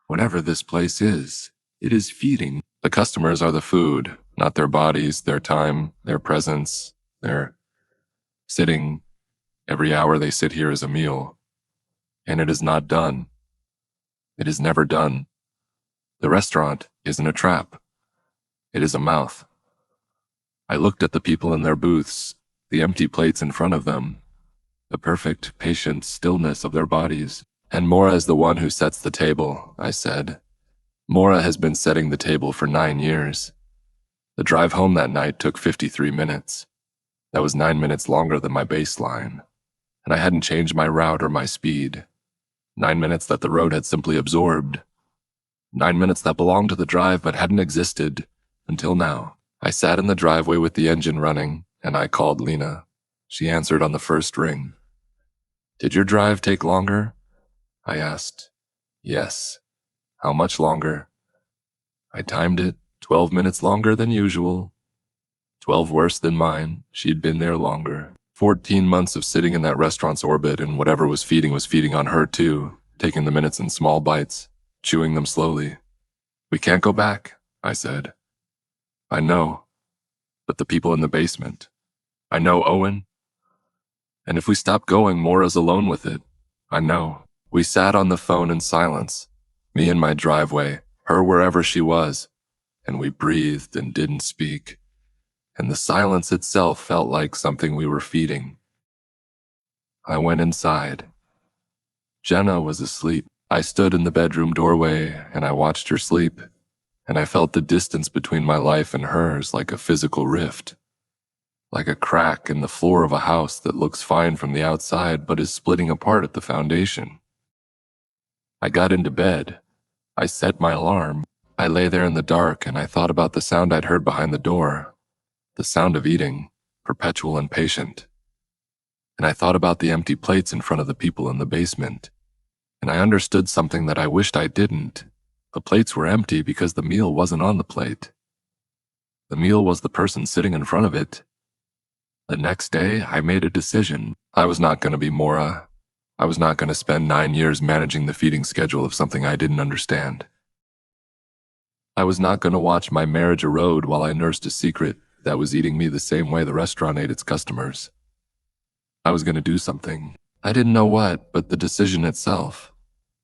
Whatever this place is, it is feeding. The customers are the food, not their bodies, their time, their presence, their sitting. Every hour they sit here is a meal. And it is not done. It is never done. The restaurant isn't a trap. It is a mouth." I looked at the people in their booths, the empty plates in front of them, the perfect, patient stillness of their bodies. "And Mora is the one who sets the table," I said. "Mora has been setting the table for 9 years. The drive home that night took 53 minutes. That was 9 minutes longer than my baseline, and I hadn't changed my route or my speed. 9 minutes that the road had simply absorbed. 9 minutes that belonged to the drive but hadn't existed until now. I sat in the driveway with the engine running, and I called Lena. She answered on the first ring. "Did your drive take longer?" I asked. "Yes." "How much longer?" I timed it. 12 minutes longer than usual. 12 worse than mine. She'd been there longer. 14 months of sitting in that restaurant's orbit, and whatever was feeding on her too, taking the minutes in small bites, chewing them slowly. "We can't go back," I said. "I know. But the people in the basement. I know, Owen. And if we stop going, Mora's alone with it. I know." We sat on the phone in silence, me in my driveway, her wherever she was, and we breathed and didn't speak. And the silence itself felt like something we were feeding. I went inside. Jenna was asleep. I stood in the bedroom doorway and I watched her sleep, and I felt the distance between my life and hers like a physical rift, like a crack in the floor of a house that looks fine from the outside but is splitting apart at the foundation. I got into bed. I set my alarm. I lay there in the dark and I thought about the sound I'd heard behind the door, the sound of eating, perpetual and patient. And I thought about the empty plates in front of the people in the basement, and I understood something that I wished I didn't. The plates were empty because the meal wasn't on the plate. The meal was the person sitting in front of it. The next day, I made a decision. I was not going to be Mora. I was not going to spend 9 years managing the feeding schedule of something I didn't understand. I was not going to watch my marriage erode while I nursed a secret that was eating me the same way the restaurant ate its customers. I was going to do something. I didn't know what, but the decision itself,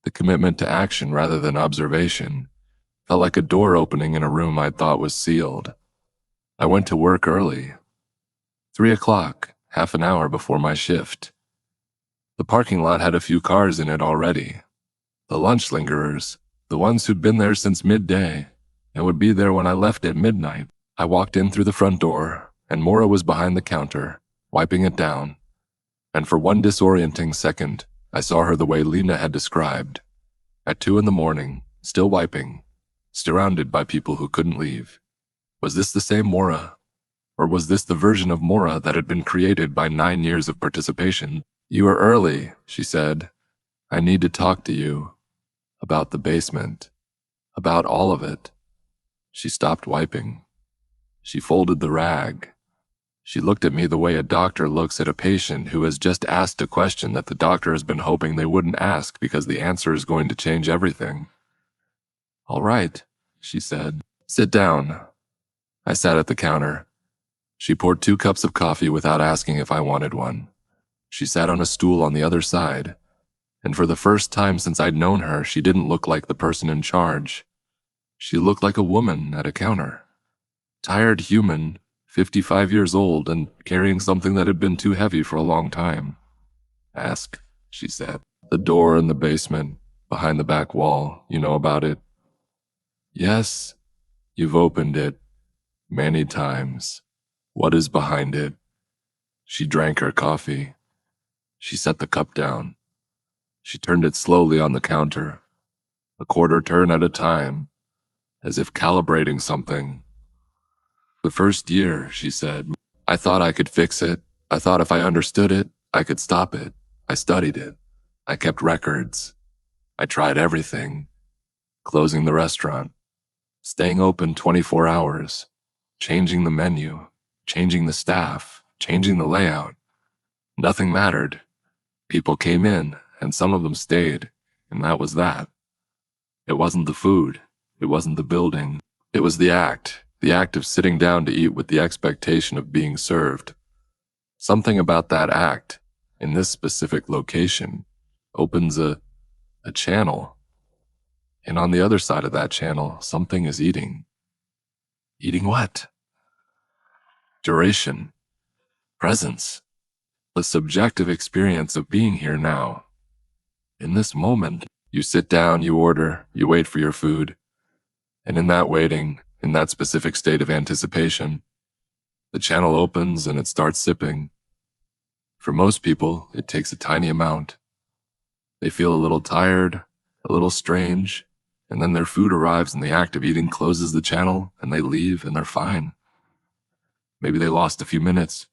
the commitment to action rather than observation, felt like a door opening in a room I thought was sealed. I went to work early. 3 o'clock, half an hour before my shift. The parking lot had a few cars in it already. The lunch lingerers, the ones who'd been there since midday and would be there when I left at midnight. I walked in through the front door, and Mora was behind the counter, wiping it down. And for one disorienting second, I saw her the way Lena had described. At 2 in the morning, still wiping, surrounded by people who couldn't leave. Was this the same Mora? Or was this the version of Mora that had been created by 9 years of participation? "You are early," she said. "I need to talk to you. About the basement. About all of it." She stopped wiping. She folded the rag. She looked at me the way a doctor looks at a patient who has just asked a question that the doctor has been hoping they wouldn't ask because the answer is going to change everything. "All right," she said. "Sit down." I sat at the counter. She poured 2 cups of coffee without asking if I wanted one. She sat on a stool on the other side, and for the first time since I'd known her, she didn't look like the person in charge. She looked like a woman at a counter. Tired human, 55 years old, and carrying something that had been too heavy for a long time. "Ask," she said. "The door in the basement, behind the back wall, you know about it?" "Yes, you've opened it many times. What is behind it?" She drank her coffee. She set the cup down. She turned it slowly on the counter, a quarter turn at a time, as if calibrating something. "The first year," she said, "I thought I could fix it. I thought if I understood it, I could stop it. I studied it. I kept records. I tried everything. Closing the restaurant, staying open 24 hours, changing the menu, changing the staff, changing the layout. Nothing mattered. People came in, and some of them stayed, and that was that. It wasn't the food. It wasn't the building. It was the act of sitting down to eat with the expectation of being served. Something about that act, in this specific location, opens a channel. And on the other side of that channel, something is eating. Eating what? Duration. Presence. The subjective experience of being here now. In this moment, you sit down, you order, you wait for your food. And in that waiting, in that specific state of anticipation, the channel opens and it starts sipping. For most people, it takes a tiny amount. They feel a little tired, a little strange, and then their food arrives and the act of eating closes the channel and they leave and they're fine. Maybe they lost a few minutes.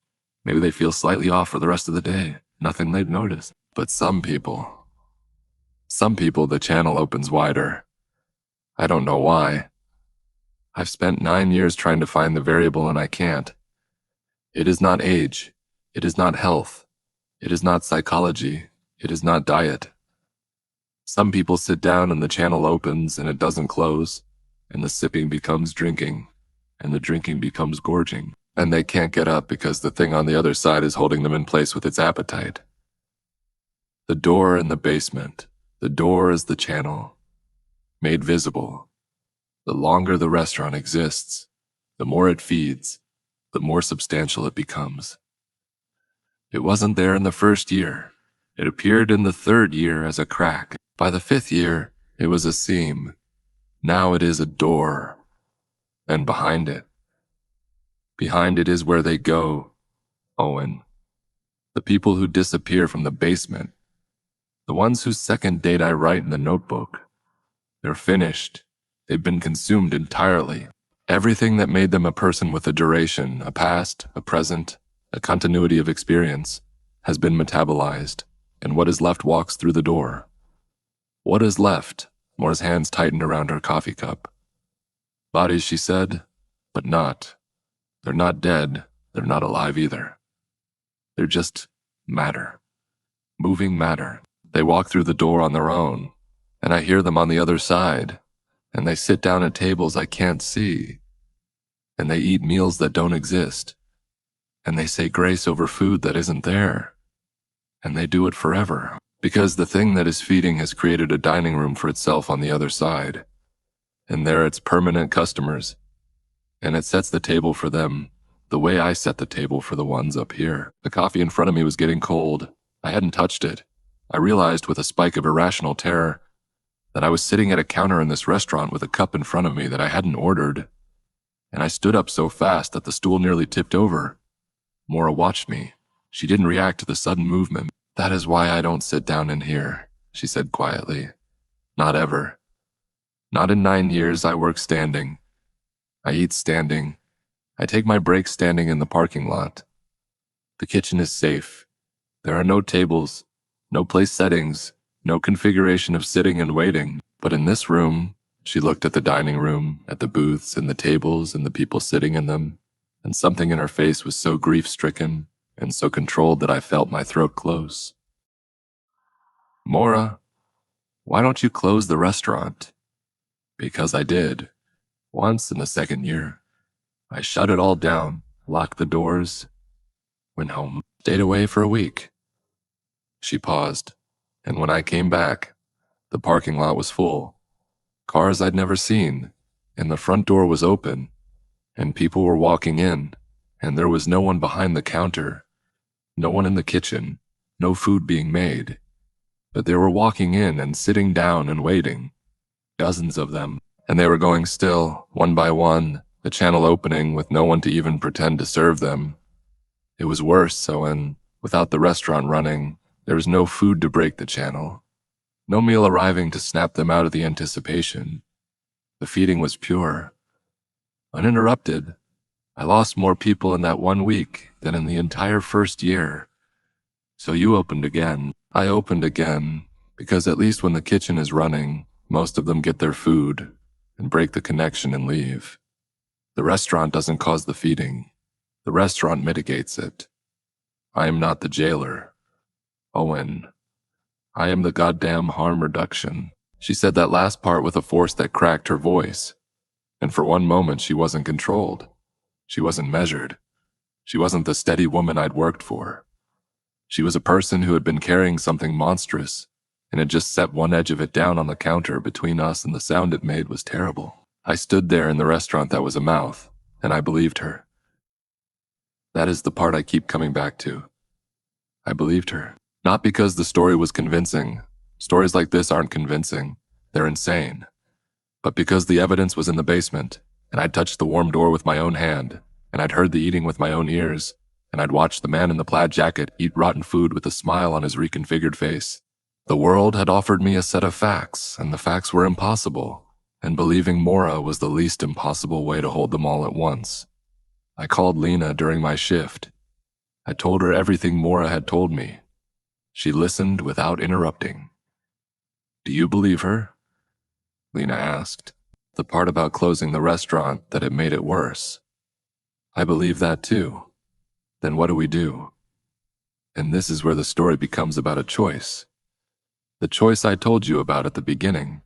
Maybe they feel slightly off for the rest of the day. Nothing they'd noticed. But some people, the channel opens wider. I don't know why. I've spent 9 years trying to find the variable and I can't. It is not age. It is not health. It is not psychology. It is not diet. Some people sit down and the channel opens and it doesn't close, and the sipping becomes drinking, and the drinking becomes gorging, and they can't get up because the thing on the other side is holding them in place with its appetite. The door in the basement. The door is the channel, made visible. The longer the restaurant exists, the more it feeds, the more substantial it becomes. It wasn't there in the first year. It appeared in the 3rd year as a crack. By the 5th year, it was a seam. Now it is a door. And behind it is where they go, Owen. The people who disappear from the basement. The ones whose second date I write in the notebook. They're finished. They've been consumed entirely. Everything that made them a person with a duration, a past, a present, a continuity of experience, has been metabolized, and what is left walks through the door. What is left? Moore's hands tightened around her coffee cup. Bodies, she said, but not. They're not dead. They're not alive either. They're just matter. Moving matter. They walk through the door on their own, and I hear them on the other side, and they sit down at tables I can't see, and they eat meals that don't exist, and they say grace over food that isn't there, and they do it forever, because the thing that is feeding has created a dining room for itself on the other side, and there it's permanent customers, and it sets the table for them the way I set the table for the ones up here. The coffee in front of me was getting cold. I hadn't touched it. I realized with a spike of irrational terror that I was sitting at a counter in this restaurant with a cup in front of me that I hadn't ordered, and I stood up so fast that the stool nearly tipped over. Maura watched me. She didn't react to the sudden movement. "That is why I don't sit down in here," she said quietly. "Not ever. Not in 9 years. I work standing. I eat standing. I take my breaks standing in the parking lot. The kitchen is safe. There are no tables, no place settings, no configuration of sitting and waiting. But in this room," she looked at the dining room, at the booths and the tables and the people sitting in them, and something in her face was so grief-stricken and so controlled that I felt my throat close. "Maura, why don't you close the restaurant?" Because I did. Once in the second year. I shut it all down, locked the doors, went home, stayed away for a week. She paused, and when I came back, the parking lot was full. Cars I'd never seen, and the front door was open, and people were walking in, and there was no one behind the counter, no one in the kitchen, no food being made. But they were walking in and sitting down and waiting. Dozens of them, and they were going still, one by one, the channel opening with no one to even pretend to serve them. It was worse, so without the restaurant running, there was no food to break the channel. No meal arriving to snap them out of the anticipation. The feeding was pure. Uninterrupted. I lost more people in that 1 week than in the entire first year. So you opened again. I opened again, because at least when the kitchen is running, most of them get their food and break the connection and leave. The restaurant doesn't cause the feeding. The restaurant mitigates it. I am not the jailer. Owen. I am the goddamn harm reduction. She said that last part with a force that cracked her voice. And for one moment she wasn't controlled. She wasn't measured. She wasn't the steady woman I'd worked for. She was a person who had been carrying something monstrous and had just set one edge of it down on the counter between us, and the sound it made was terrible. I stood there in the restaurant that was a mouth, and I believed her. That is the part I keep coming back to. I believed her. Not because the story was convincing. Stories like this aren't convincing. They're insane. But because the evidence was in the basement, and I'd touched the warm door with my own hand, and I'd heard the eating with my own ears, and I'd watched the man in the plaid jacket eat rotten food with a smile on his reconfigured face. The world had offered me a set of facts, and the facts were impossible, and believing Maura was the least impossible way to hold them all at once. I called Lena during my shift. I told her everything Maura had told me. She listened without interrupting. Do you believe her? Lena asked. The part about closing the restaurant, that it made it worse. I believe that too. Then what do we do? And this is where the story becomes about a choice. The choice I told you about at the beginning.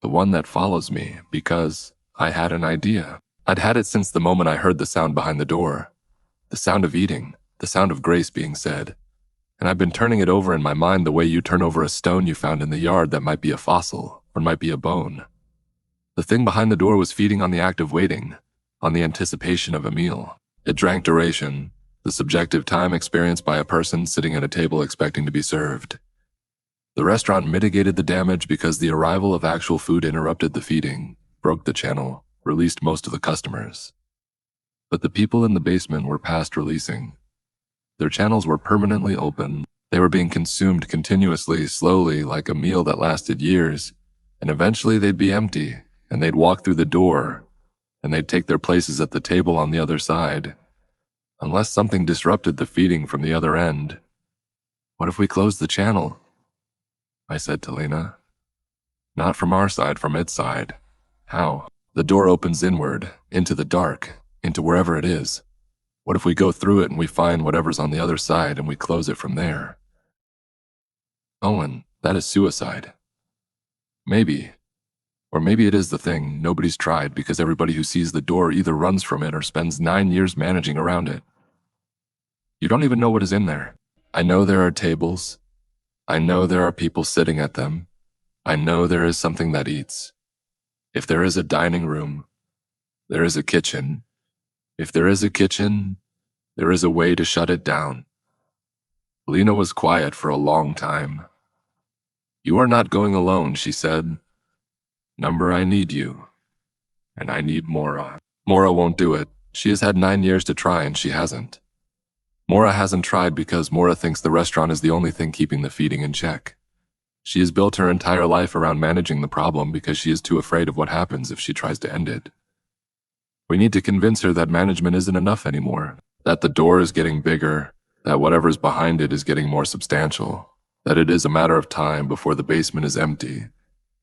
The one that follows me, because I had an idea. I'd had it since the moment I heard the sound behind the door. The sound of eating, the sound of grace being said. And I've been turning it over in my mind the way you turn over a stone you found in the yard that might be a fossil, or might be a bone. The thing behind the door was feeding on the act of waiting, on the anticipation of a meal. It drank duration, the subjective time experienced by a person sitting at a table expecting to be served. The restaurant mitigated the damage because the arrival of actual food interrupted the feeding, broke the channel, released most of the customers. But the people in the basement were past releasing. Their channels were permanently open. They were being consumed continuously, slowly, like a meal that lasted years, and eventually they'd be empty, and they'd walk through the door, and they'd take their places at the table on the other side, unless something disrupted the feeding from the other end. What if we closed the channel? I said to Lena. Not from our side, from its side. How? The door opens inward, into the dark, into wherever it is. What if we go through it and we find whatever's on the other side and we close it from there? Owen, that is suicide. Maybe. Or maybe it is the thing nobody's tried because everybody who sees the door either runs from it or spends 9 years managing around it. You don't even know what is in there. I know there are tables. I know there are people sitting at them. I know there is something that eats. If there is a dining room, there is a kitchen. If there is a kitchen, there is a way to shut it down. Lena was quiet for a long time. You are not going alone, she said. Number, I need you. And I need Maura. Maura won't do it. She has had 9 years to try and she hasn't. Maura hasn't tried because Maura thinks the restaurant is the only thing keeping the feeding in check. She has built her entire life around managing the problem because she is too afraid of what happens if she tries to end it. We need to convince her that management isn't enough anymore, that the door is getting bigger, that whatever's behind it is getting more substantial, that it is a matter of time before the basement is empty,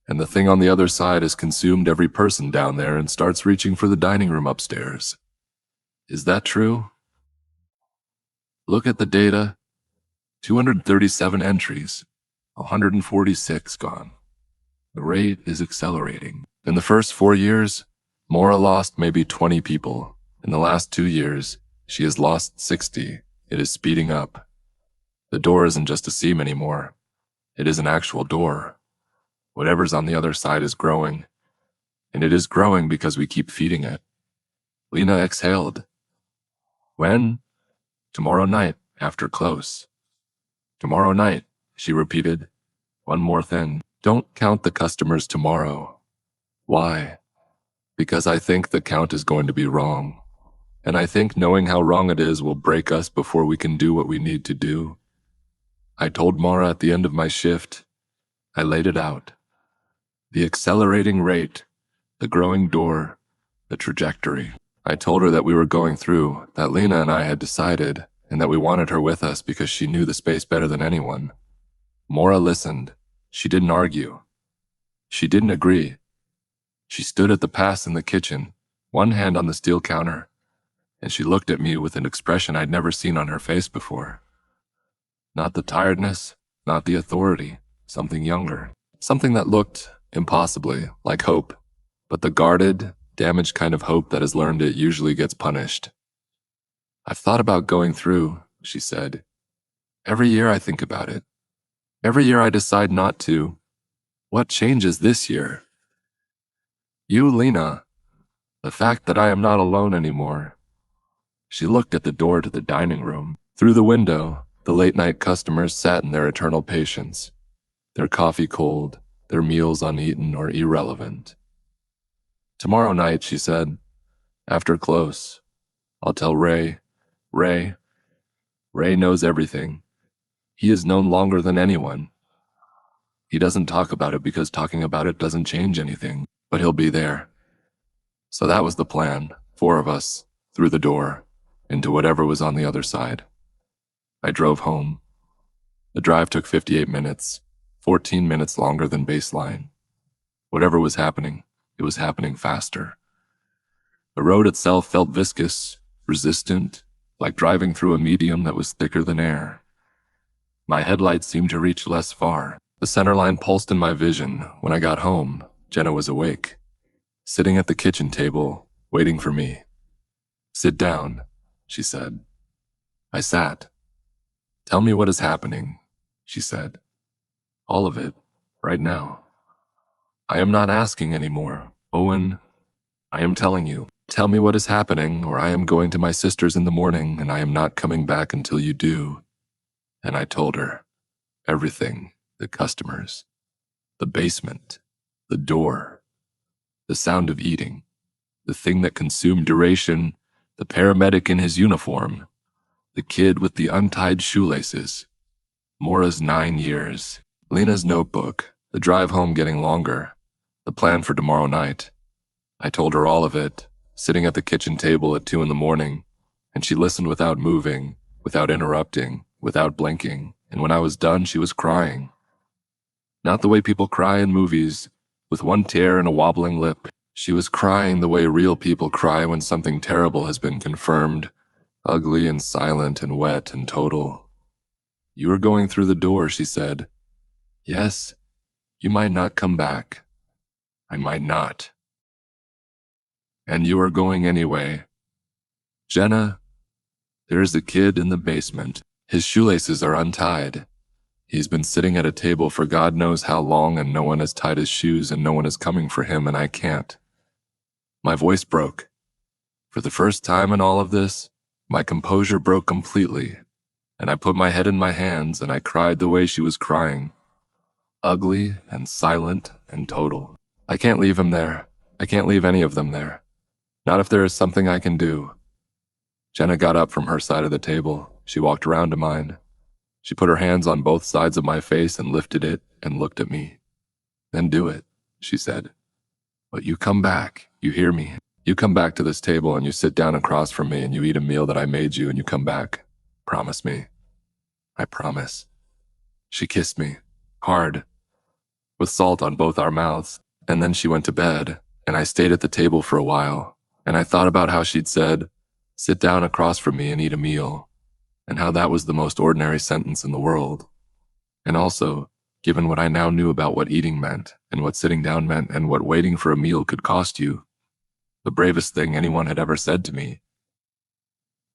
and the thing on the other side has consumed every person down there and starts reaching for the dining room upstairs. Is that true? Look at the data. 237 entries, 146 gone. The rate is accelerating. In the first 4 years, Maura lost maybe 20 people. In the last 2 years, she has lost 60. It is speeding up. The door isn't just a seam anymore. It is an actual door. Whatever's on the other side is growing. And it is growing because we keep feeding it. Lena exhaled. When? Tomorrow night, after close. Tomorrow night, she repeated. One more thing. Don't count the customers tomorrow. Why? Because I think the count is going to be wrong. And I think knowing how wrong it is will break us before we can do what we need to do. I told Mara at the end of my shift. I laid it out. The accelerating rate, the growing door, the trajectory. I told her that we were going through, that Lena and I had decided, and that we wanted her with us because she knew the space better than anyone. Mora listened. She didn't argue. She didn't agree. She stood at the pass in the kitchen, one hand on the steel counter, and she looked at me with an expression I'd never seen on her face before. Not the tiredness, not the authority, something younger. Something that looked, impossibly, like hope, but the guarded, damaged kind of hope that has learned it usually gets punished. I've thought about going through, she said. Every year I think about it. Every year I decide not to. What changes this year? You, Lena. The fact that I am not alone anymore. She looked at the door to the dining room. Through the window, the late-night customers sat in their eternal patience, their coffee cold, their meals uneaten or irrelevant. Tomorrow night, she said, after close, I'll tell Ray. Ray knows everything. He is known longer than anyone. He doesn't talk about it because talking about it doesn't change anything, but he'll be there. So that was the plan, 4 of us, through the door, into whatever was on the other side. I drove home. The drive took 58 minutes, 14 minutes longer than baseline. Whatever was happening, it was happening faster. The road itself felt viscous, resistant, like driving through a medium that was thicker than air. My headlights seemed to reach less far. The centerline pulsed in my vision. When I got home, Jenna was awake, sitting at the kitchen table, waiting for me. Sit down, she said. I sat. Tell me what is happening, she said. All of it, right now. I am not asking anymore, Owen. I am telling you. Tell me what is happening, or I am going to my sister's in the morning, and I am not coming back until you do. And I told her. Everything. The customers. The basement. The door. The sound of eating. The thing that consumed duration. The paramedic in his uniform. The kid with the untied shoelaces. Mora's 9 years. Lena's notebook. The drive home getting longer. The plan for tomorrow night. I told her all of it, sitting at the kitchen table at 2 a.m, and she listened without moving, without interrupting, without blinking, and when I was done, she was crying. Not the way people cry in movies, with one tear and a wobbling lip. She was crying the way real people cry when something terrible has been confirmed, ugly and silent and wet and total. You are going through the door, she said. Yes, you might not come back. I might not. And you are going anyway. Jenna, there is a kid in the basement. His shoelaces are untied. He's been sitting at a table for God knows how long, and no one has tied his shoes, and no one is coming for him, and I can't. My voice broke. For the first time in all of this, my composure broke completely, and I put my head in my hands, and I cried the way she was crying. Ugly and silent and total. I can't leave him there. I can't leave any of them there. Not if there is something I can do. Jenna got up from her side of the table. She walked around to mine. She put her hands on both sides of my face and lifted it and looked at me. Then do it, she said. But you come back, you hear me? You come back to this table and you sit down across from me and you eat a meal that I made you and you come back. Promise me. I promise. She kissed me, hard, with salt on both our mouths, and then she went to bed, and I stayed at the table for a while, and I thought about how she'd said, sit down across from me and eat a meal, and how that was the most ordinary sentence in the world. And also, given what I now knew about what eating meant, and what sitting down meant and what waiting for a meal could cost you. The bravest thing anyone had ever said to me.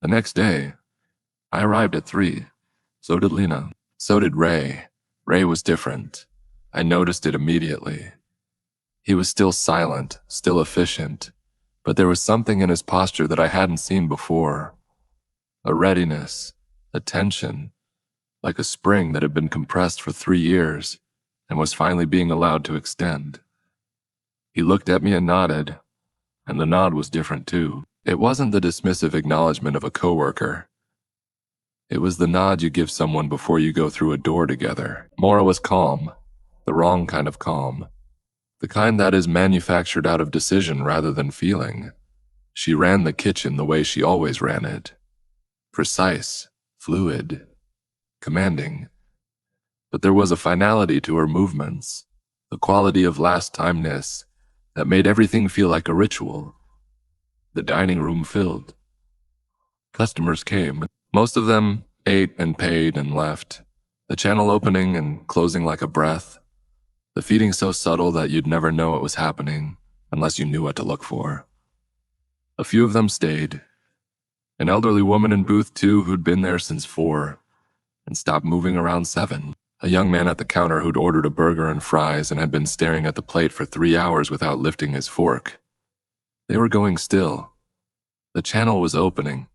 The next day, I arrived at 3. So did Lena. So did Ray. Ray was different. I noticed it immediately. He was still silent, still efficient, but there was something in his posture that I hadn't seen before. A readiness, a tension, like a spring that had been compressed for 3 years and was finally being allowed to extend. He looked at me and nodded, and the nod was different too. It wasn't the dismissive acknowledgement of a coworker. It was the nod you give someone before you go through a door together. Maura was calm, the wrong kind of calm, the kind that is manufactured out of decision rather than feeling. She ran the kitchen the way she always ran it. Precise, fluid, commanding. But there was a finality to her movements, the quality of last-timeness that made everything feel like a ritual. The dining room filled. Customers came. Most of them ate and paid and left, the channel opening and closing like a breath, the feeding so subtle that you'd never know it was happening unless you knew what to look for. A few of them stayed. An elderly woman in booth 2 who'd been there since 4 and stopped moving around 7. A young man at the counter who'd ordered a burger and fries and had been staring at the plate for 3 hours without lifting his fork. They were going still. The channel was opening.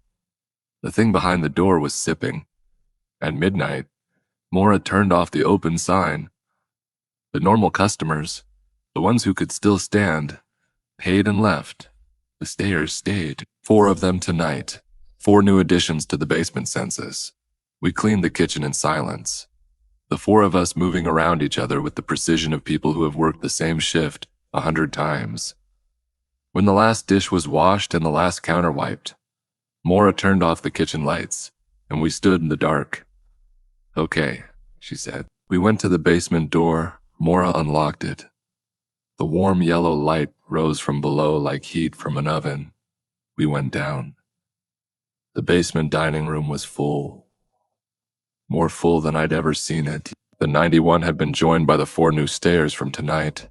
The thing behind the door was sipping. At midnight, Maura turned off the open sign. The normal customers, the ones who could still stand, paid and left. The stayers stayed. 4 of them tonight. 4 new additions to the basement census. We cleaned the kitchen in silence. The 4 of us moving around each other with the precision of people who have worked the same shift 100 times. When the last dish was washed and the last counter wiped, Maura turned off the kitchen lights, and we stood in the dark. "Okay," she said. We went to the basement door. Maura unlocked it. The warm yellow light rose from below like heat from an oven. We went down. The basement dining room was full. More full than I'd ever seen it. The 91 had been joined by the 4 new stayers from tonight.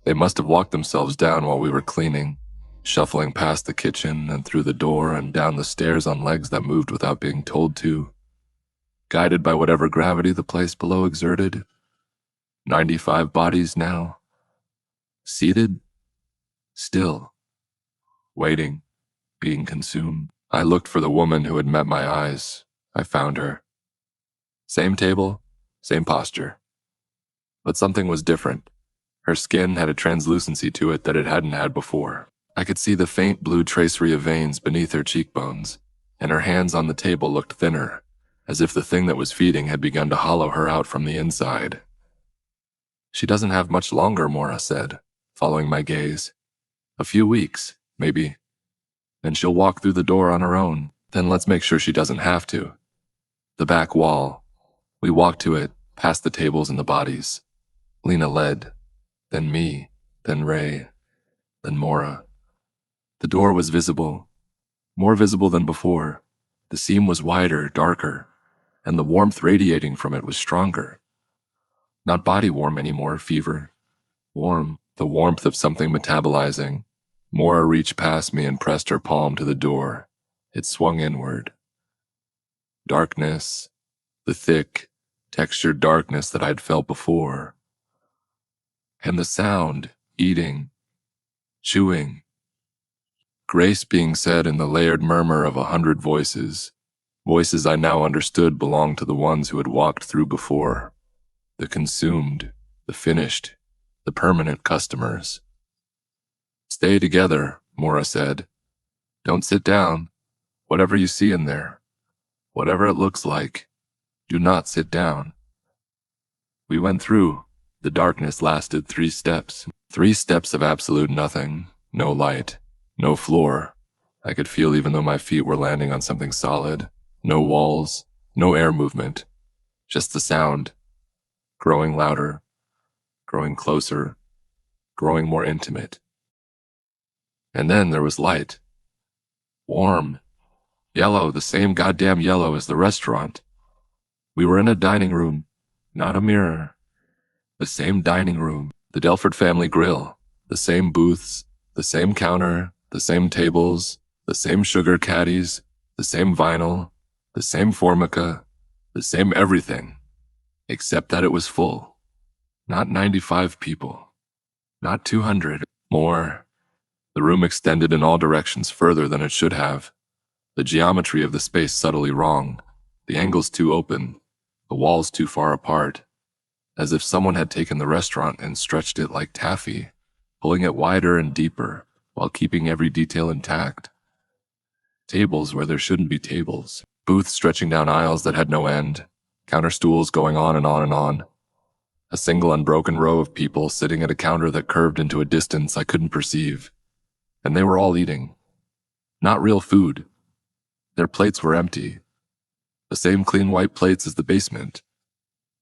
They must have walked themselves down while we were cleaning, shuffling past the kitchen and through the door and down the stairs on legs that moved without being told to, guided by whatever gravity the place below exerted. 95 bodies now. Seated, still, waiting, being consumed. I looked for the woman who had met my eyes. I found her. Same table, same posture. But something was different. Her skin had a translucency to it that it hadn't had before. I could see the faint blue tracery of veins beneath her cheekbones, and her hands on the table looked thinner, as if the thing that was feeding had begun to hollow her out from the inside. "She doesn't have much longer," Maura said, following my gaze. "A few weeks, maybe. Then she'll walk through the door on her own. Then let's make sure she doesn't have to." The back wall. We walked to it, past the tables and the bodies. Lena led, then me, then Ray, then Maura. The door was visible, more visible than before. The seam was wider, darker, and the warmth radiating from it was stronger. Not body warm anymore, fever. Warm, the warmth of something metabolizing. Maura reached past me and pressed her palm to the door. It swung inward. Darkness, the thick, textured darkness that I'd felt before. And the sound, eating, chewing. Grace being said in the layered murmur of 100 voices. Voices I now understood belonged to the ones who had walked through before. The consumed, the finished, the permanent customers. "Stay together," Maura said. "Don't sit down. Whatever you see in there, whatever it looks like, do not sit down." We went through. The darkness lasted 3 steps. 3 steps of absolute nothing. No light. No floor. I could feel even though my feet were landing on something solid. No walls. No air movement. Just the sound. Growing louder. Growing closer. Growing more intimate. And then there was light. Warm. Yellow, the same goddamn yellow as the restaurant. We were in a dining room, not a mirror. The same dining room, The Delford family grill, the same booths, the same counter, the same tables, the same sugar caddies, the same vinyl, the same formica, the same everything, except that it was full. Not 95 people. Not 200. More. The room extended in all directions further than it should have. The geometry of the space subtly wrong. The angles too open. The walls too far apart. As if someone had taken the restaurant and stretched it like taffy, pulling it wider and deeper while keeping every detail intact. Tables where there shouldn't be tables. Booths stretching down aisles that had no end. Counter stools going on and on and on. A single unbroken row of people sitting at a counter that curved into a distance I couldn't perceive. And they were all eating. Not real food. Their plates were empty. The same clean white plates as the basement.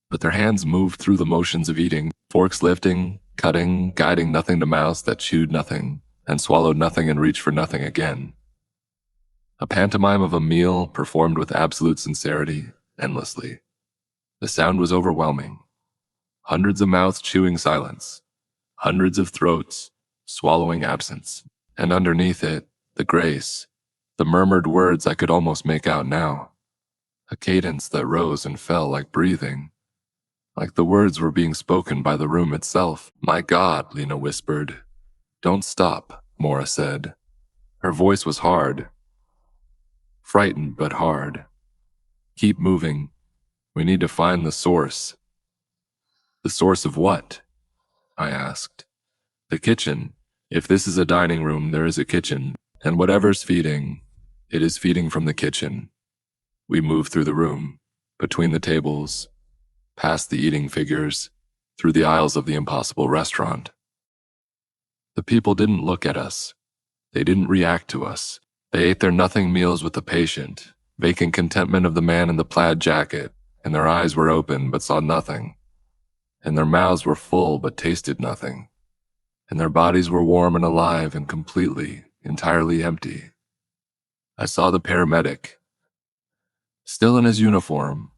But their hands moved through the motions of eating, forks lifting, cutting, guiding nothing to mouths that chewed nothing, and swallowed nothing and reached for nothing again. A pantomime of a meal performed with absolute sincerity, endlessly. The sound was overwhelming. Hundreds of mouths chewing silence. Hundreds of throats swallowing absence. And underneath it, the grace, the murmured words I could almost make out now. A cadence that rose and fell like breathing. Like the words were being spoken by the room itself. "My God," Lena whispered. "Don't stop," Maura said. Her voice was hard. Frightened but hard. "Keep moving. We need to find the source." "The source of what?" I asked. "The kitchen. If this is a dining room, there is a kitchen. And whatever's feeding, it is feeding from the kitchen." We moved through the room, between the tables, past the eating figures, through the aisles of the impossible restaurant. The people didn't look at us. They didn't react to us. They ate their nothing meals with the patient, vacant contentment of the man in the plaid jacket, and their eyes were open but saw nothing. And their mouths were full but tasted nothing. And their bodies were warm and alive and completely, entirely empty. I saw the paramedic, still in his uniform.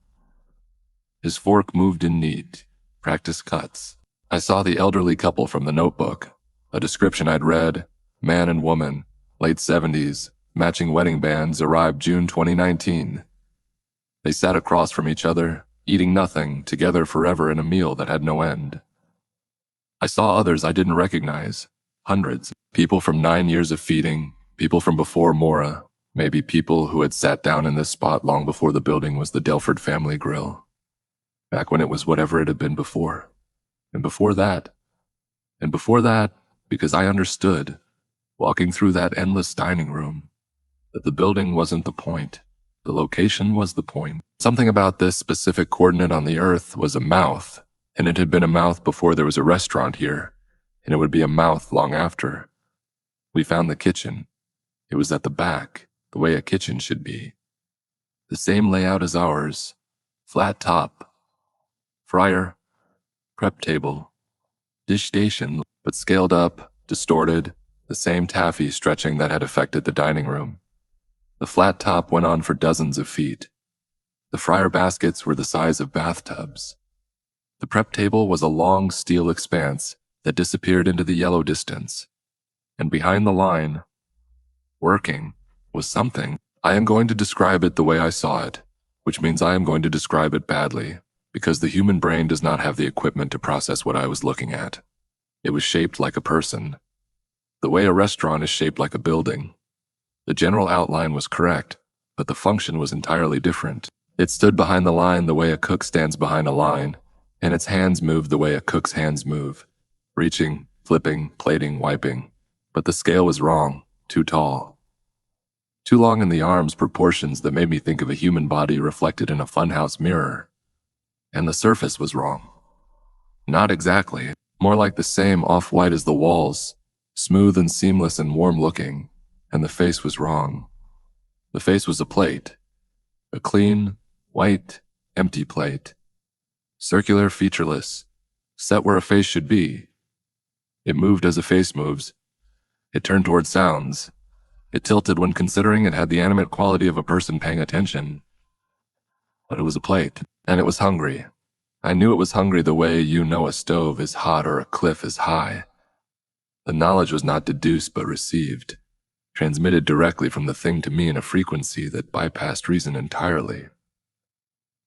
His fork moved in neat, practiced cuts. I saw the elderly couple from the notebook, a description I'd read, man and woman, late 70s, matching wedding bands, arrived June 2019. They sat across from each other, eating nothing, together forever in a meal that had no end. I saw others I didn't recognize, hundreds, people from 9 years of feeding, people from before Maura, maybe people who had sat down in this spot long before the building was the Delford family grill. Back when it was whatever it had been before. And before that, because I understood, walking through that endless dining room, that the building wasn't the point. The location was the point. Something about this specific coordinate on the earth was a mouth, and it had been a mouth before there was a restaurant here, and it would be a mouth long after. We found the kitchen. It was at the back, the way a kitchen should be. The same layout as ours, flat top, fryer, prep table, dish station, but scaled up, distorted, the same taffy stretching that had affected the dining room. The flat top went on for dozens of feet. The fryer baskets were the size of bathtubs. The prep table was a long steel expanse that disappeared into the yellow distance. And behind the line, working, was something. I am going to describe it the way I saw it, which means I am going to describe it badly, because the human brain does not have the equipment to process what I was looking at. It was shaped like a person. The way a restaurant is shaped like a building. The general outline was correct, but the function was entirely different. It stood behind the line the way a cook stands behind a line, and its hands moved the way a cook's hands move, reaching, flipping, plating, wiping. But the scale was wrong, too tall. Too long in the arms, proportions that made me think of a human body reflected in a funhouse mirror. And the surface was wrong. Not exactly, more like the same off-white as the walls, smooth and seamless and warm-looking, and the face was wrong. The face was a plate, a clean, white, empty plate. Circular, featureless, set where a face should be. It moved as a face moves. It turned toward sounds. It tilted when considering it had the animate quality of a person paying attention. But it was a plate, and it was hungry. I knew it was hungry the way you know a stove is hot or a cliff is high. The knowledge was not deduced but received, transmitted directly from the thing to me in a frequency that bypassed reason entirely.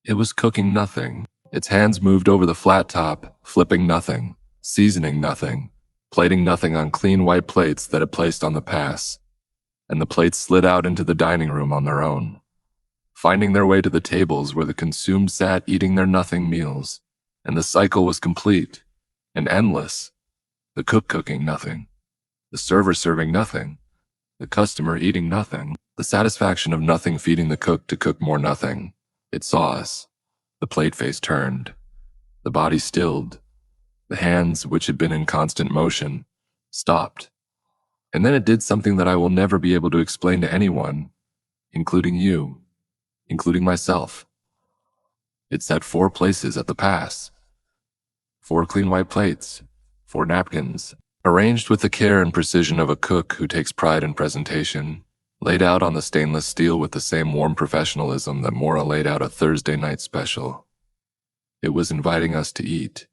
It was cooking nothing. Its hands moved over the flat top, flipping nothing, seasoning nothing, plating nothing on clean white plates that it placed on the pass, and the plates slid out into the dining room on their own, finding their way to the tables where the consumed sat eating their nothing meals, and the cycle was complete and endless. The cook cooking nothing, the server serving nothing, the customer eating nothing, the satisfaction of nothing feeding the cook to cook more nothing. It saw us. The plate face turned. The body stilled. The hands, which had been in constant motion, stopped. And then it did something that I will never be able to explain to anyone, including you, including myself. It set 4 places at the pass. 4 clean white plates, 4 napkins, arranged with the care and precision of a cook who takes pride in presentation, laid out on the stainless steel with the same warm professionalism that Maura laid out a Thursday night special. It was inviting us to eat.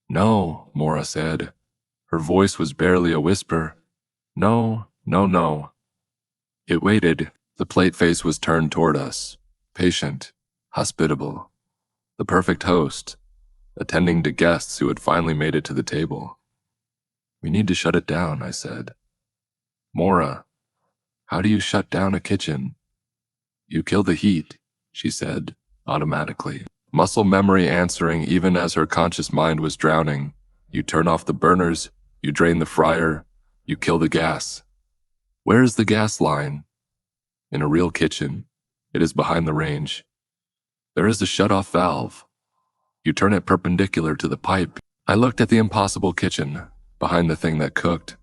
"No," Maura said. Her voice was barely a whisper. "No, no, no." It waited. The plate face was turned toward us, patient, hospitable, the perfect host, attending to guests who had finally made it to the table. "We need to shut it down," I said. "Maura, how do you shut down a kitchen?" "You kill the heat," she said, automatically, muscle memory answering even as her conscious mind was drowning. "You turn off the burners, you drain the fryer, you kill the gas." "Where is the gas line?" "In a real kitchen. It is behind the range. There is a shut-off valve. You turn it perpendicular to the pipe." I looked at the impossible kitchen, behind the thing that cooked,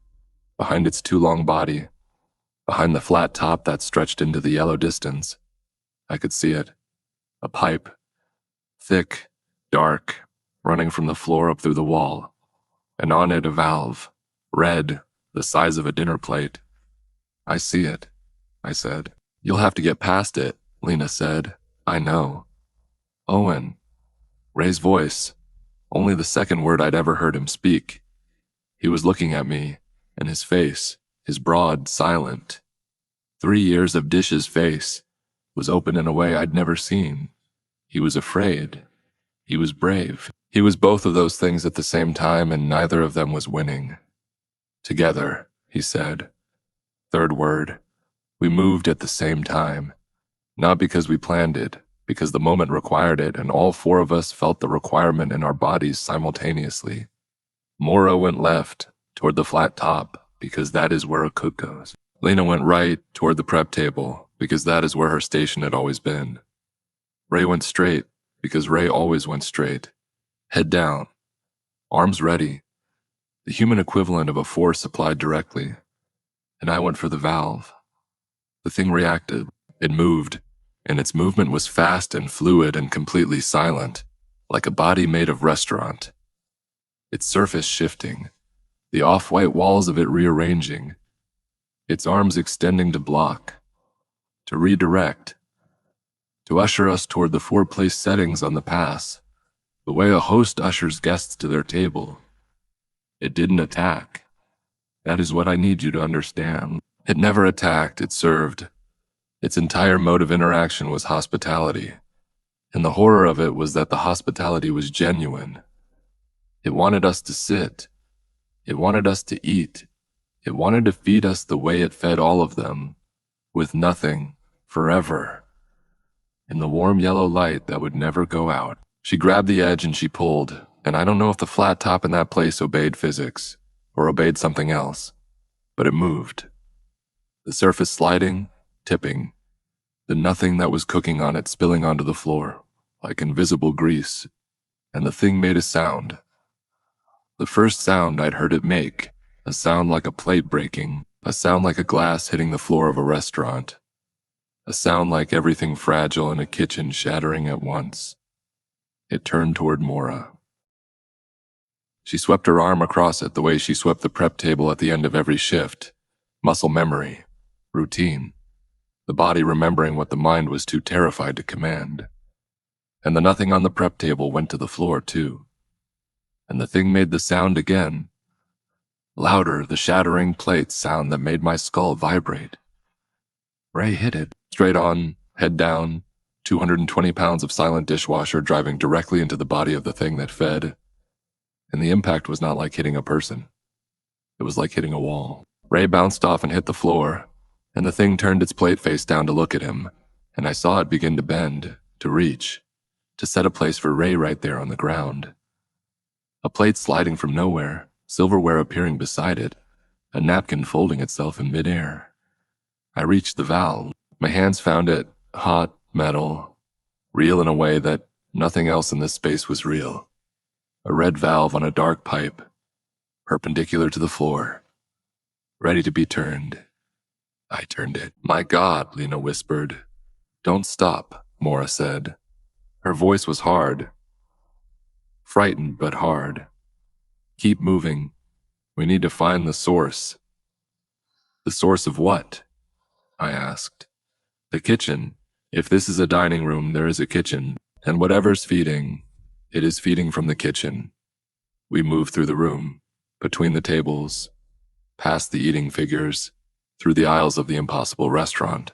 behind its too long body, behind the flat top that stretched into the yellow distance. I could see it. A pipe. Thick, dark, running from the floor up through the wall. And on it a valve. Red, the size of a dinner plate. "I see it," I said. "You'll have to get past it," Lena said. "I know." "Owen." Ray's voice. Only the second word I'd ever heard him speak. He was looking at me, and his face, his broad, silent, 3 years of dishes face, was open in a way I'd never seen. He was afraid. He was brave. He was both of those things at the same time, and neither of them was winning. "Together," he said. Third word. We moved at the same time. Not because we planned it, because the moment required it, and all 4 of us felt the requirement in our bodies simultaneously. Maura went left, toward the flat top, because that is where a cook goes. Lena went right, toward the prep table, because that is where her station had always been. Ray went straight, because Ray always went straight. Head down. Arms ready. The human equivalent of a force applied directly. And I went for the valve. The thing reacted. It moved, and its movement was fast and fluid and completely silent, like a body made of restaurant. Its surface shifting, the off-white walls of it rearranging, its arms extending to block, to redirect, to usher us toward the 4 place settings on the pass, the way a host ushers guests to their table. It didn't attack. That is what I need you to understand. It never attacked, it served. Its entire mode of interaction was hospitality, and the horror of it was that the hospitality was genuine. It wanted us to sit. It wanted us to eat. It wanted to feed us the way it fed all of them, with nothing, forever. In the warm yellow light that would never go out. She grabbed the edge and she pulled, and I don't know if the flat top in that place obeyed physics, or obeyed something else, but it moved. The surface sliding, tipping, the nothing that was cooking on it spilling onto the floor, like invisible grease, and the thing made a sound. The first sound I'd heard it make, a sound like a plate breaking, a sound like a glass hitting the floor of a restaurant, a sound like everything fragile in a kitchen shattering at once. It turned toward Maura. She swept her arm across it the way she swept the prep table at the end of every shift. Muscle memory, routine, the body remembering what the mind was too terrified to command. And the nothing on the prep table went to the floor, too. And the thing made the sound again. Louder, the shattering plate sound that made my skull vibrate. Ray hit it, straight on, head down, 220 pounds of silent dishwasher driving directly into the body of the thing that fed. And the impact was not like hitting a person. It was like hitting a wall. Ray bounced off and hit the floor, and the thing turned its plate face down to look at him, and I saw it begin to bend, to reach, to set a place for Ray right there on the ground. A plate sliding from nowhere, silverware appearing beside it, a napkin folding itself in midair. I reached the valve. My hands found it, hot, metal, real in a way that nothing else in this space was real. A red valve on a dark pipe, perpendicular to the floor, ready to be turned. I turned it. My God, Lena whispered. Don't stop, Maura said. Her voice was hard. Frightened, but hard. Keep moving. We need to find the source. The source of what? I asked. The kitchen. If this is a dining room, there is a kitchen. And whatever's feeding, it is feeding from the kitchen. We moved through the room, between the tables, past the eating figures, through the aisles of the impossible restaurant.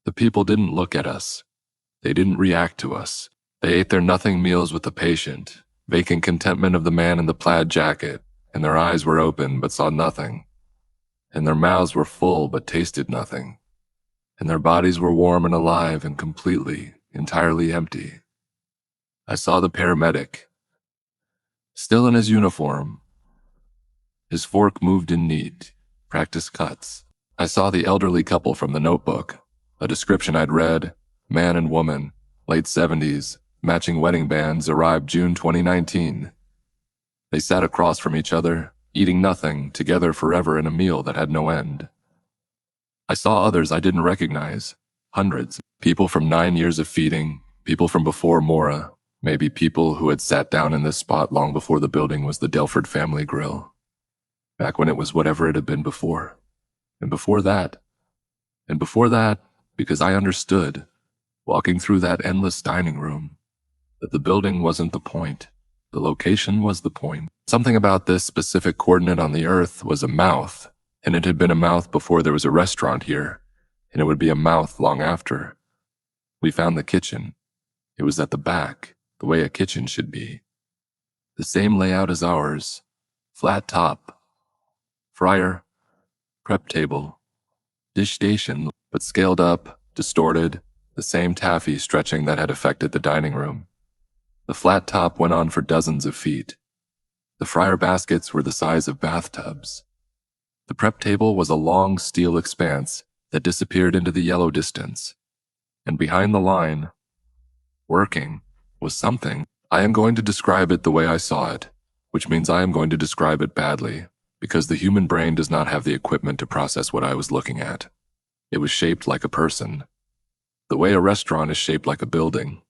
The people didn't look at us. They didn't react to us. They ate their nothing meals with the patient, vacant contentment of the man in the plaid jacket, and their eyes were open but saw nothing. And their mouths were full but tasted nothing. And their bodies were warm and alive and completely, entirely empty. I saw the paramedic, still in his uniform. His fork moved in neat, practiced cuts. I saw the elderly couple from the notebook, a description I'd read, man and woman, late 70s, matching wedding bands, arrived June 2019. They sat across from each other, eating nothing, together forever in a meal that had no end. I saw others I didn't recognize, hundreds, people from 9 years of feeding, people from before Maura, maybe people who had sat down in this spot long before the building was the Delford family grill, back when it was whatever it had been before. And before that, because I understood, walking through that endless dining room, that the building wasn't the point. The location was the point. Something about this specific coordinate on the earth was a mouth, and it had been a mouth before there was a restaurant here, and it would be a mouth long after. We found the kitchen. It was at the back, the way a kitchen should be. The same layout as ours, flat top, fryer, prep table, dish station, but scaled up, distorted, the same taffy stretching that had affected the dining room. The flat top went on for dozens of feet. The fryer baskets were the size of bathtubs. The prep table was a long steel expanse that disappeared into the yellow distance. And behind the line, working, was something. I am going to describe it the way I saw it, which means I am going to describe it badly, because the human brain does not have the equipment to process what I was looking at. It was shaped like a person, the way a restaurant is shaped like a building.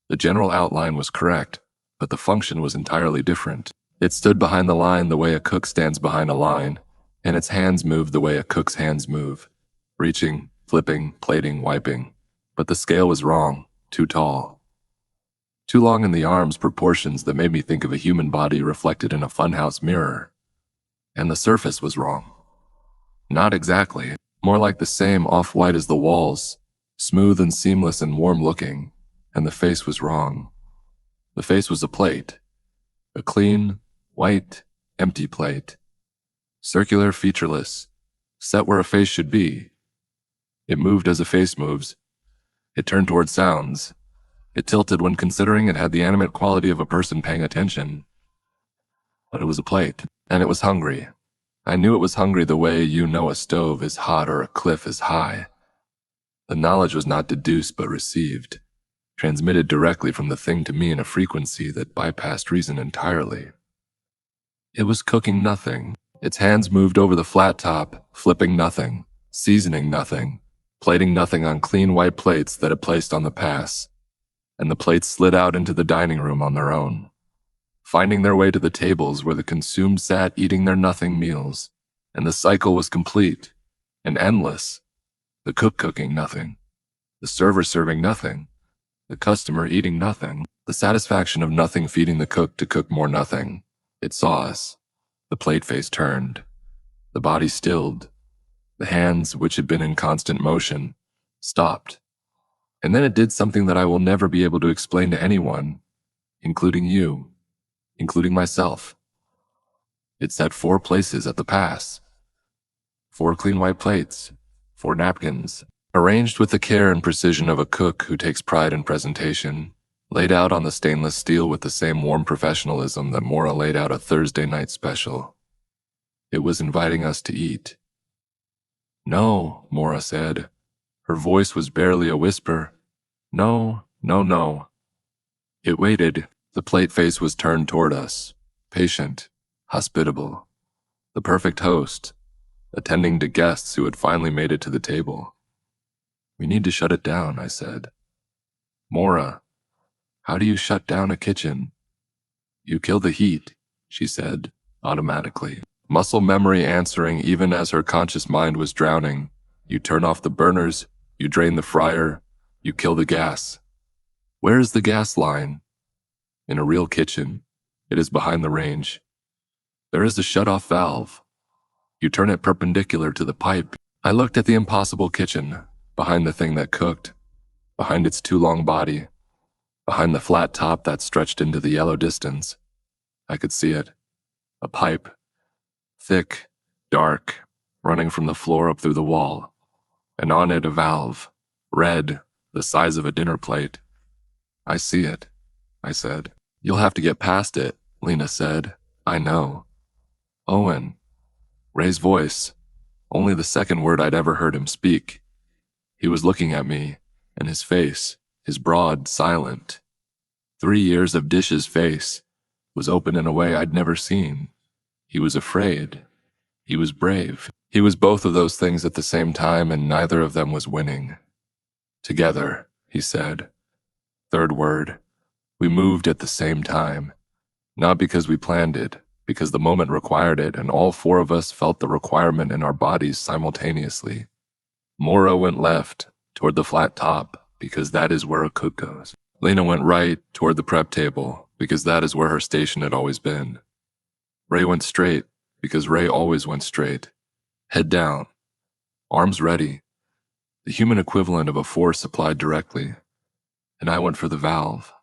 The general outline was correct, but the function was entirely different. It stood behind the line the way a cook stands behind a line, and its hands moved the way a cook's hands move, reaching, flipping, plating, wiping. But the scale was wrong, too tall. Too long in the arms, proportions that made me think of a human body reflected in a funhouse mirror. And the surface was wrong. Not exactly, more like the same off-white as the walls, smooth and seamless and warm-looking, and the face was wrong. The face was a plate, a clean, white, empty plate, circular, featureless, set where a face should be. It moved as a face moves. It turned toward sounds. It tilted when considering it had the animate quality of a person paying attention. But it was a plate, and it was hungry. I knew it was hungry the way you know a stove is hot or a cliff is high. The knowledge was not deduced but received, transmitted directly from the thing to me in a frequency that bypassed reason entirely. It was cooking nothing. Its hands moved over the flat top, flipping nothing, seasoning nothing, plating nothing on clean white plates that it placed on the pass, and the plates slid out into the dining room on their own, finding their way to the tables where the consumed sat eating their nothing meals, and the cycle was complete and endless. The cook cooking nothing, the server serving nothing, The customer eating nothing. The satisfaction of nothing feeding the cook to cook more nothing. It saw us. The plate face turned. The body stilled. The hands, which had been in constant motion, stopped. And then it did something that I will never be able to explain to anyone, including you, including myself. It set 4 places at the pass. 4 clean white plates, 4 napkins, arranged with the care and precision of a cook who takes pride in presentation, laid out on the stainless steel with the same warm professionalism that Mora laid out a Thursday night special. It was inviting us to eat. "No," Mora said. Her voice was barely a whisper. "No, no, no." It waited. The plate face was turned toward us, patient, hospitable, the perfect host, attending to guests who had finally made it to the table. "We need to shut it down," I said. "Mora, how do you shut down a kitchen?" "You kill the heat," she said, automatically. Muscle memory answering even as her conscious mind was drowning. "You turn off the burners, you drain the fryer, you kill the gas." "Where is the gas line?" "In a real kitchen. It is behind the range. There is a shut-off valve. You turn it perpendicular to the pipe." I looked at the impossible kitchen, behind the thing that cooked, behind its too long body, behind the flat top that stretched into the yellow distance. I could see it. A pipe. Thick, dark, running from the floor up through the wall, and on it a valve, red, the size of a dinner plate. "I see it," I said. "You'll have to get past it," Lena said. "I know." "Owen." Ray's voice, only the second word I'd ever heard him speak. He was looking at me, and his face, his broad, silent, 3 years of dishes face, was open in a way I'd never seen. He was afraid. He was brave. He was both of those things at the same time, and neither of them was winning. "Together," he said. Third word. We moved at the same time. Not because we planned it, because the moment required it, and all 4 of us felt the requirement in our bodies simultaneously. Mora went left, toward the flat top, because that is where a cook goes. Lena went right, toward the prep table, because that is where her station had always been. Ray went straight, because Ray always went straight. Head down. Arms ready. The human equivalent of a force applied directly. And I went for the valve.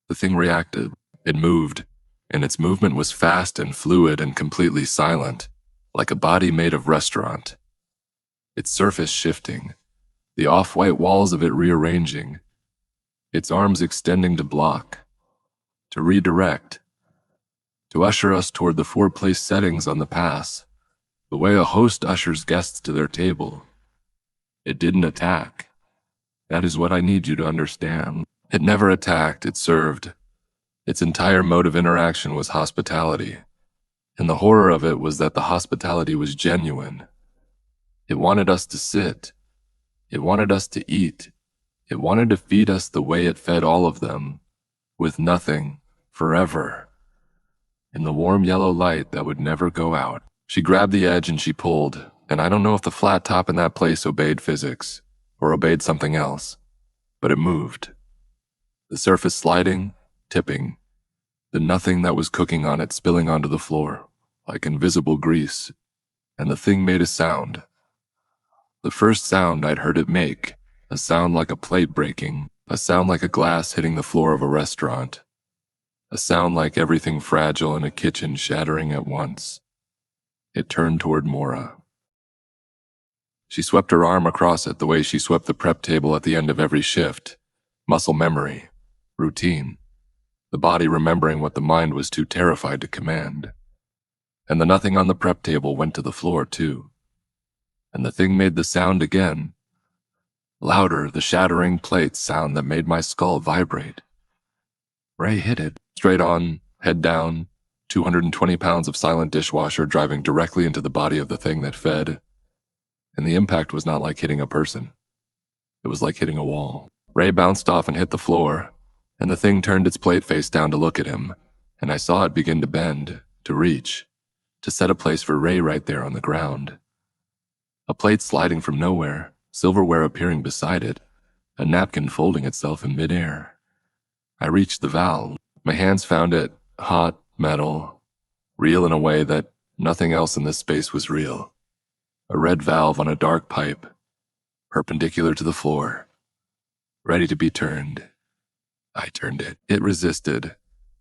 The thing reacted. It moved, and its movement was fast and fluid and completely silent, like a body made of restaurant. Its surface shifting, the off-white walls of it rearranging, its arms extending to block, to redirect, to usher us toward the 4 place settings on the pass, the way a host ushers guests to their table. It didn't attack. That is what I need you to understand. It never attacked, it served. Its entire mode of interaction was hospitality, and the horror of it was that the hospitality was genuine. It wanted us to sit. It wanted us to eat. It wanted to feed us the way it fed all of them, with nothing, forever. In the warm yellow light that would never go out. She grabbed the edge and she pulled, and I don't know if the flat top in that place obeyed physics, or obeyed something else, but it moved. The surface sliding, tipping, the nothing that was cooking on it spilling onto the floor, like invisible grease, and the thing made a sound. The first sound I'd heard it make, a sound like a plate breaking, a sound like a glass hitting the floor of a restaurant, a sound like everything fragile in a kitchen shattering at once. It turned toward Mora. She swept her arm across it the way she swept the prep table at the end of every shift. Muscle memory, routine, the body remembering what the mind was too terrified to command. And the nothing on the prep table went to the floor too. And the thing made the sound again. Louder, the shattering plate sound that made my skull vibrate. Ray hit it, straight on, head down, 220 pounds of silent dishwasher driving directly into the body of the thing that fed. And the impact was not like hitting a person. It was like hitting a wall. Ray bounced off and hit the floor, and the thing turned its plate face down to look at him, and I saw it begin to bend, to reach, to set a place for Ray right there on the ground. A plate sliding from nowhere, silverware appearing beside it, a napkin folding itself in midair. I reached the valve. My hands found it, hot, metal, real in a way that nothing else in this space was real. A red valve on a dark pipe, perpendicular to the floor, ready to be turned. I turned it. It resisted.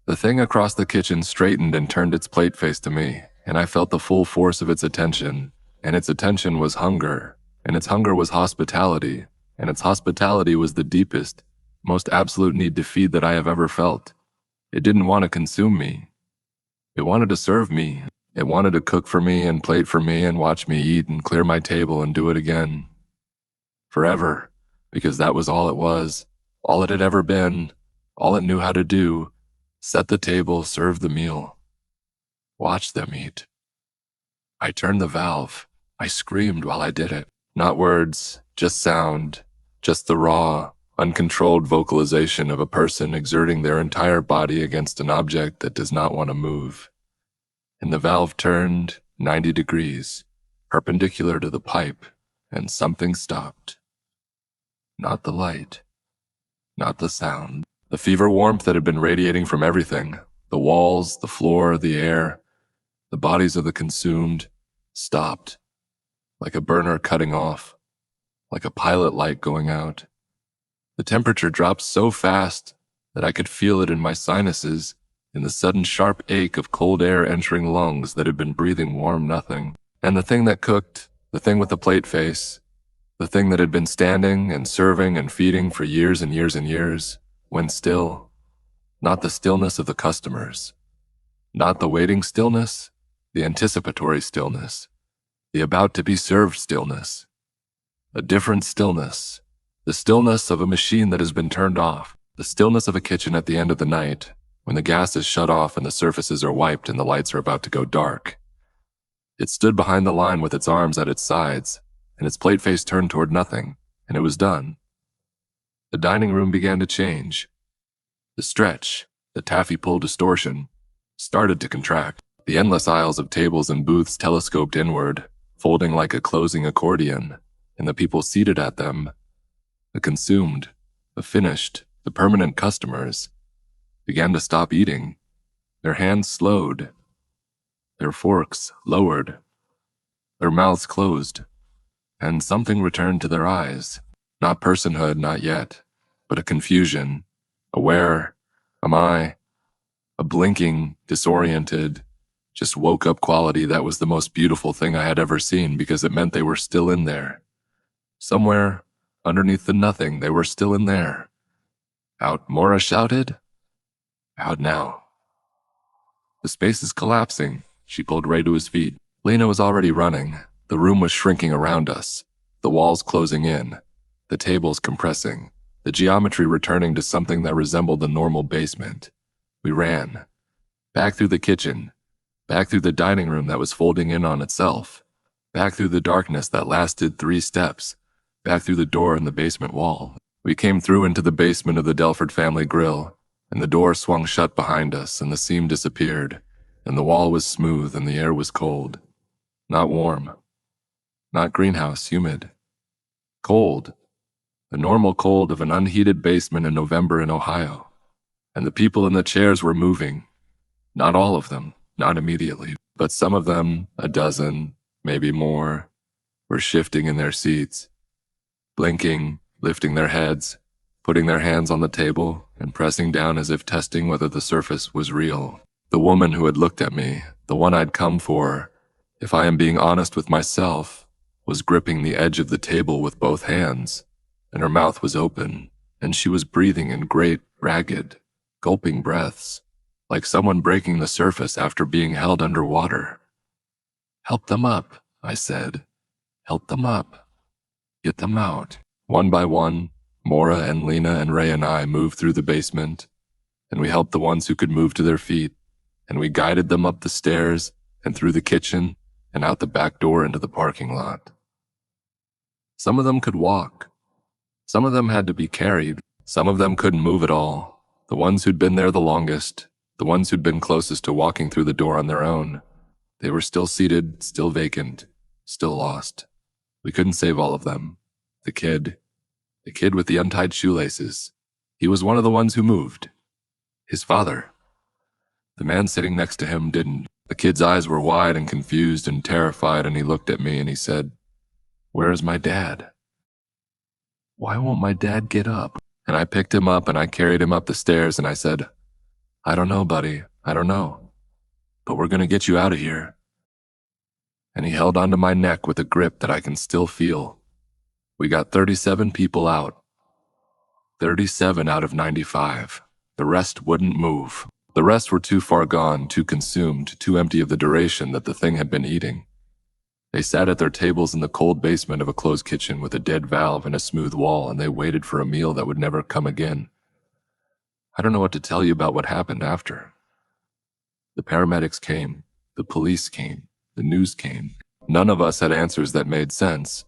The thing across the kitchen straightened and turned its plate face to me, and I felt the full force of its attention. And its attention was hunger, and its hunger was hospitality, and its hospitality was the deepest, most absolute need to feed that I have ever felt. It didn't want to consume me. It wanted to serve me. It wanted to cook for me and plate for me and watch me eat and clear my table and do it again. Forever, because that was all it was, all it had ever been, all it knew how to do: set the table, serve the meal, watch them eat. I turned the valve. I screamed while I did it. Not words, just sound, just the raw, uncontrolled vocalization of a person exerting their entire body against an object that does not want to move. And the valve turned 90 degrees, perpendicular to the pipe, and something stopped. Not the light, not the sound. The fever warmth that had been radiating from everything, the walls, the floor, the air, the bodies of the consumed, stopped. Like a burner cutting off, like a pilot light going out. The temperature dropped so fast that I could feel it in my sinuses, in the sudden sharp ache of cold air entering lungs that had been breathing warm nothing. And the thing that cooked, the thing with the plate face, the thing that had been standing and serving and feeding for years and years and years, went still. Not the stillness of the customers, not the waiting stillness, the anticipatory stillness, the about-to-be-served stillness. A different stillness. The stillness of a machine that has been turned off. The stillness of a kitchen at the end of the night, when the gas is shut off and the surfaces are wiped and the lights are about to go dark. It stood behind the line with its arms at its sides, and its plate face turned toward nothing, and it was done. The dining room began to change. The stretch, the taffy-pull distortion, started to contract. The endless aisles of tables and booths telescoped inward, folding like a closing accordion, and the people seated at them, the consumed, the finished, the permanent customers, began to stop eating. Their hands slowed, their forks lowered, their mouths closed, and something returned to their eyes. Not personhood, not yet, but a confusion, a where am I, a blinking, disoriented, just woke-up quality that was the most beautiful thing I had ever seen because it meant they were still in there. Somewhere, underneath the nothing, they were still in there. Out, Mora shouted. Out now. The space is collapsing. She pulled Ray to his feet. Lena was already running. The room was shrinking around us. The walls closing in. The tables compressing. The geometry returning to something that resembled the normal basement. We ran. Back through the kitchen. Back through the dining room that was folding in on itself. Back through the darkness that lasted 3 steps. Back through the door in the basement wall. We came through into the basement of the Delford family grill, and the door swung shut behind us, and the seam disappeared, and the wall was smooth, and the air was cold. Not warm. Not greenhouse humid. Cold. The normal cold of an unheated basement in November in Ohio. And the people in the chairs were moving. Not all of them. Not immediately, but some of them, a dozen, maybe more, were shifting in their seats, blinking, lifting their heads, putting their hands on the table, and pressing down as if testing whether the surface was real. The woman who had looked at me, the one I'd come for, if I am being honest with myself, was gripping the edge of the table with both hands, and her mouth was open, and she was breathing in great, ragged, gulping breaths, like someone breaking the surface after being held under water. Help them up, I said. Help them up. Get them out. One by one, Mora and Lena and Ray and I moved through the basement, and we helped the ones who could move to their feet, and we guided them up the stairs and through the kitchen and out the back door into the parking lot. Some of them could walk. Some of them had to be carried. Some of them couldn't move at all. The ones who'd been there the longest, the ones who'd been closest to walking through the door on their own. They were still seated, still vacant, still lost. We couldn't save all of them. The kid The kid with the untied shoelaces. He was one of the ones who moved. His father. The man sitting next to him didn't. The kid's eyes were wide and confused and terrified, and he looked at me and he said, "Where is my dad? Why won't my dad get up?" And I picked him up and I carried him up the stairs and I said, "I don't know, buddy. I don't know. But we're going to get you out of here." And he held onto my neck with a grip that I can still feel. We got 37 people out. 37 out of 95. The rest wouldn't move. The rest were too far gone, too consumed, too empty of the duration that the thing had been eating. They sat at their tables in the cold basement of a closed kitchen with a dead valve and a smooth wall, and they waited for a meal that would never come again. I don't know what to tell you about what happened after. The paramedics came. The police came. The news came. None of us had answers that made sense.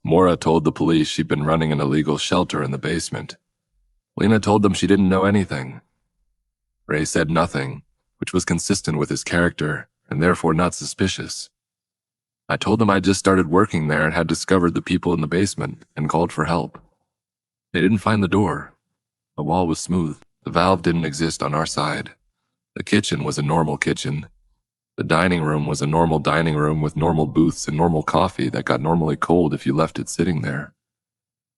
Maura told the police she'd been running an illegal shelter in the basement. Lena told them she didn't know anything. Ray said nothing, which was consistent with his character, and therefore not suspicious. I told them I'd just started working there and had discovered the people in the basement and called for help. They didn't find the door. The wall was smooth. The valve didn't exist on our side. The kitchen was a normal kitchen. The dining room was a normal dining room with normal booths and normal coffee that got normally cold if you left it sitting there.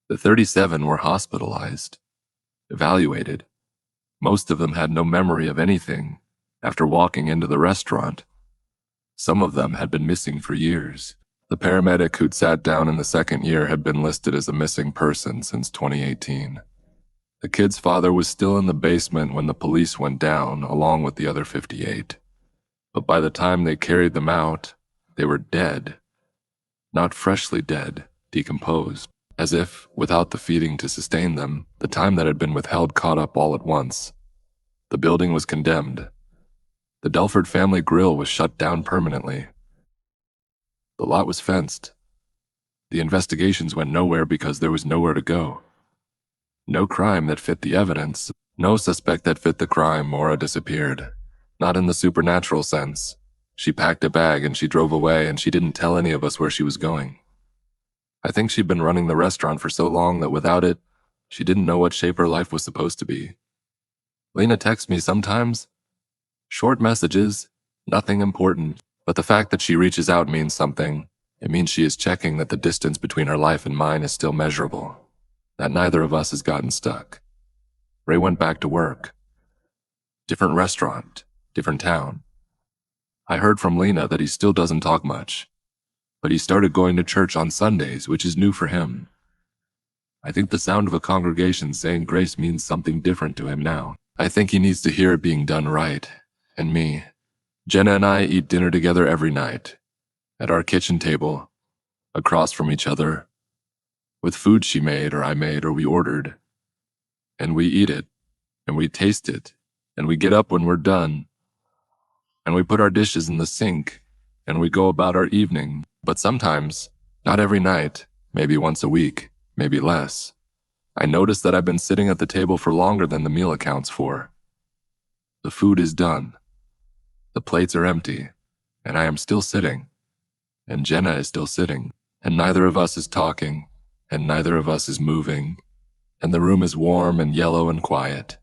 The 37 were hospitalized, evaluated. Most of them had no memory of anything after walking into the restaurant. Some of them had been missing for years. The paramedic who'd sat down in the second year had been listed as a missing person since 2018. The kid's father was still in the basement when the police went down, along with the other 58. But by the time they carried them out, they were dead. Not freshly dead, decomposed, as if, without the feeding to sustain them, the time that had been withheld caught up all at once. The building was condemned. The Delford family grill was shut down permanently. The lot was fenced. The investigations went nowhere because there was nowhere to go. No crime that fit the evidence, no suspect that fit the crime. Maura disappeared. Not in the supernatural sense. She packed a bag and she drove away and she didn't tell any of us where she was going. I think she'd been running the restaurant for so long that without it, she didn't know what shape her life was supposed to be. Lena texts me sometimes. Short messages, nothing important, but the fact that she reaches out means something. It means she is checking that the distance between her life and mine is still measurable, that neither of us has gotten stuck. Ray went back to work. Different restaurant, different town. I heard from Lena that he still doesn't talk much, but he started going to church on Sundays, which is new for him. I think the sound of a congregation saying grace means something different to him now. I think he needs to hear it being done right. And me. Jenna and I eat dinner together every night, at our kitchen table, across from each other, with food she made or I made or we ordered. And we eat it, and we taste it, and we get up when we're done, and we put our dishes in the sink, and we go about our evening. But sometimes, not every night, maybe once a week, maybe less, I notice that I've been sitting at the table for longer than the meal accounts for. The food is done. The plates are empty, and I am still sitting, and Jenna is still sitting, and neither of us is talking, and neither of us is moving, and the room is warm and yellow and quiet,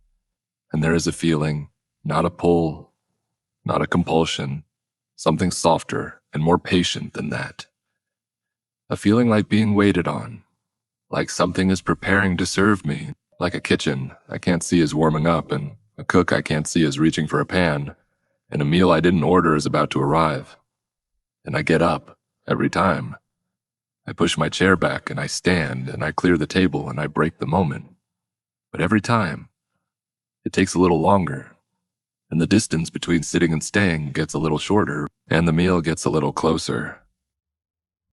and there is a feeling, not a pull, not a compulsion, something softer and more patient than that. A feeling like being waited on, like something is preparing to serve me, like a kitchen I can't see is warming up, and a cook I can't see is reaching for a pan, and a meal I didn't order is about to arrive. And I get up, every time. I push my chair back, and I stand, and I clear the table, and I break the moment. But every time, it takes a little longer, and the distance between sitting and staying gets a little shorter, and the meal gets a little closer.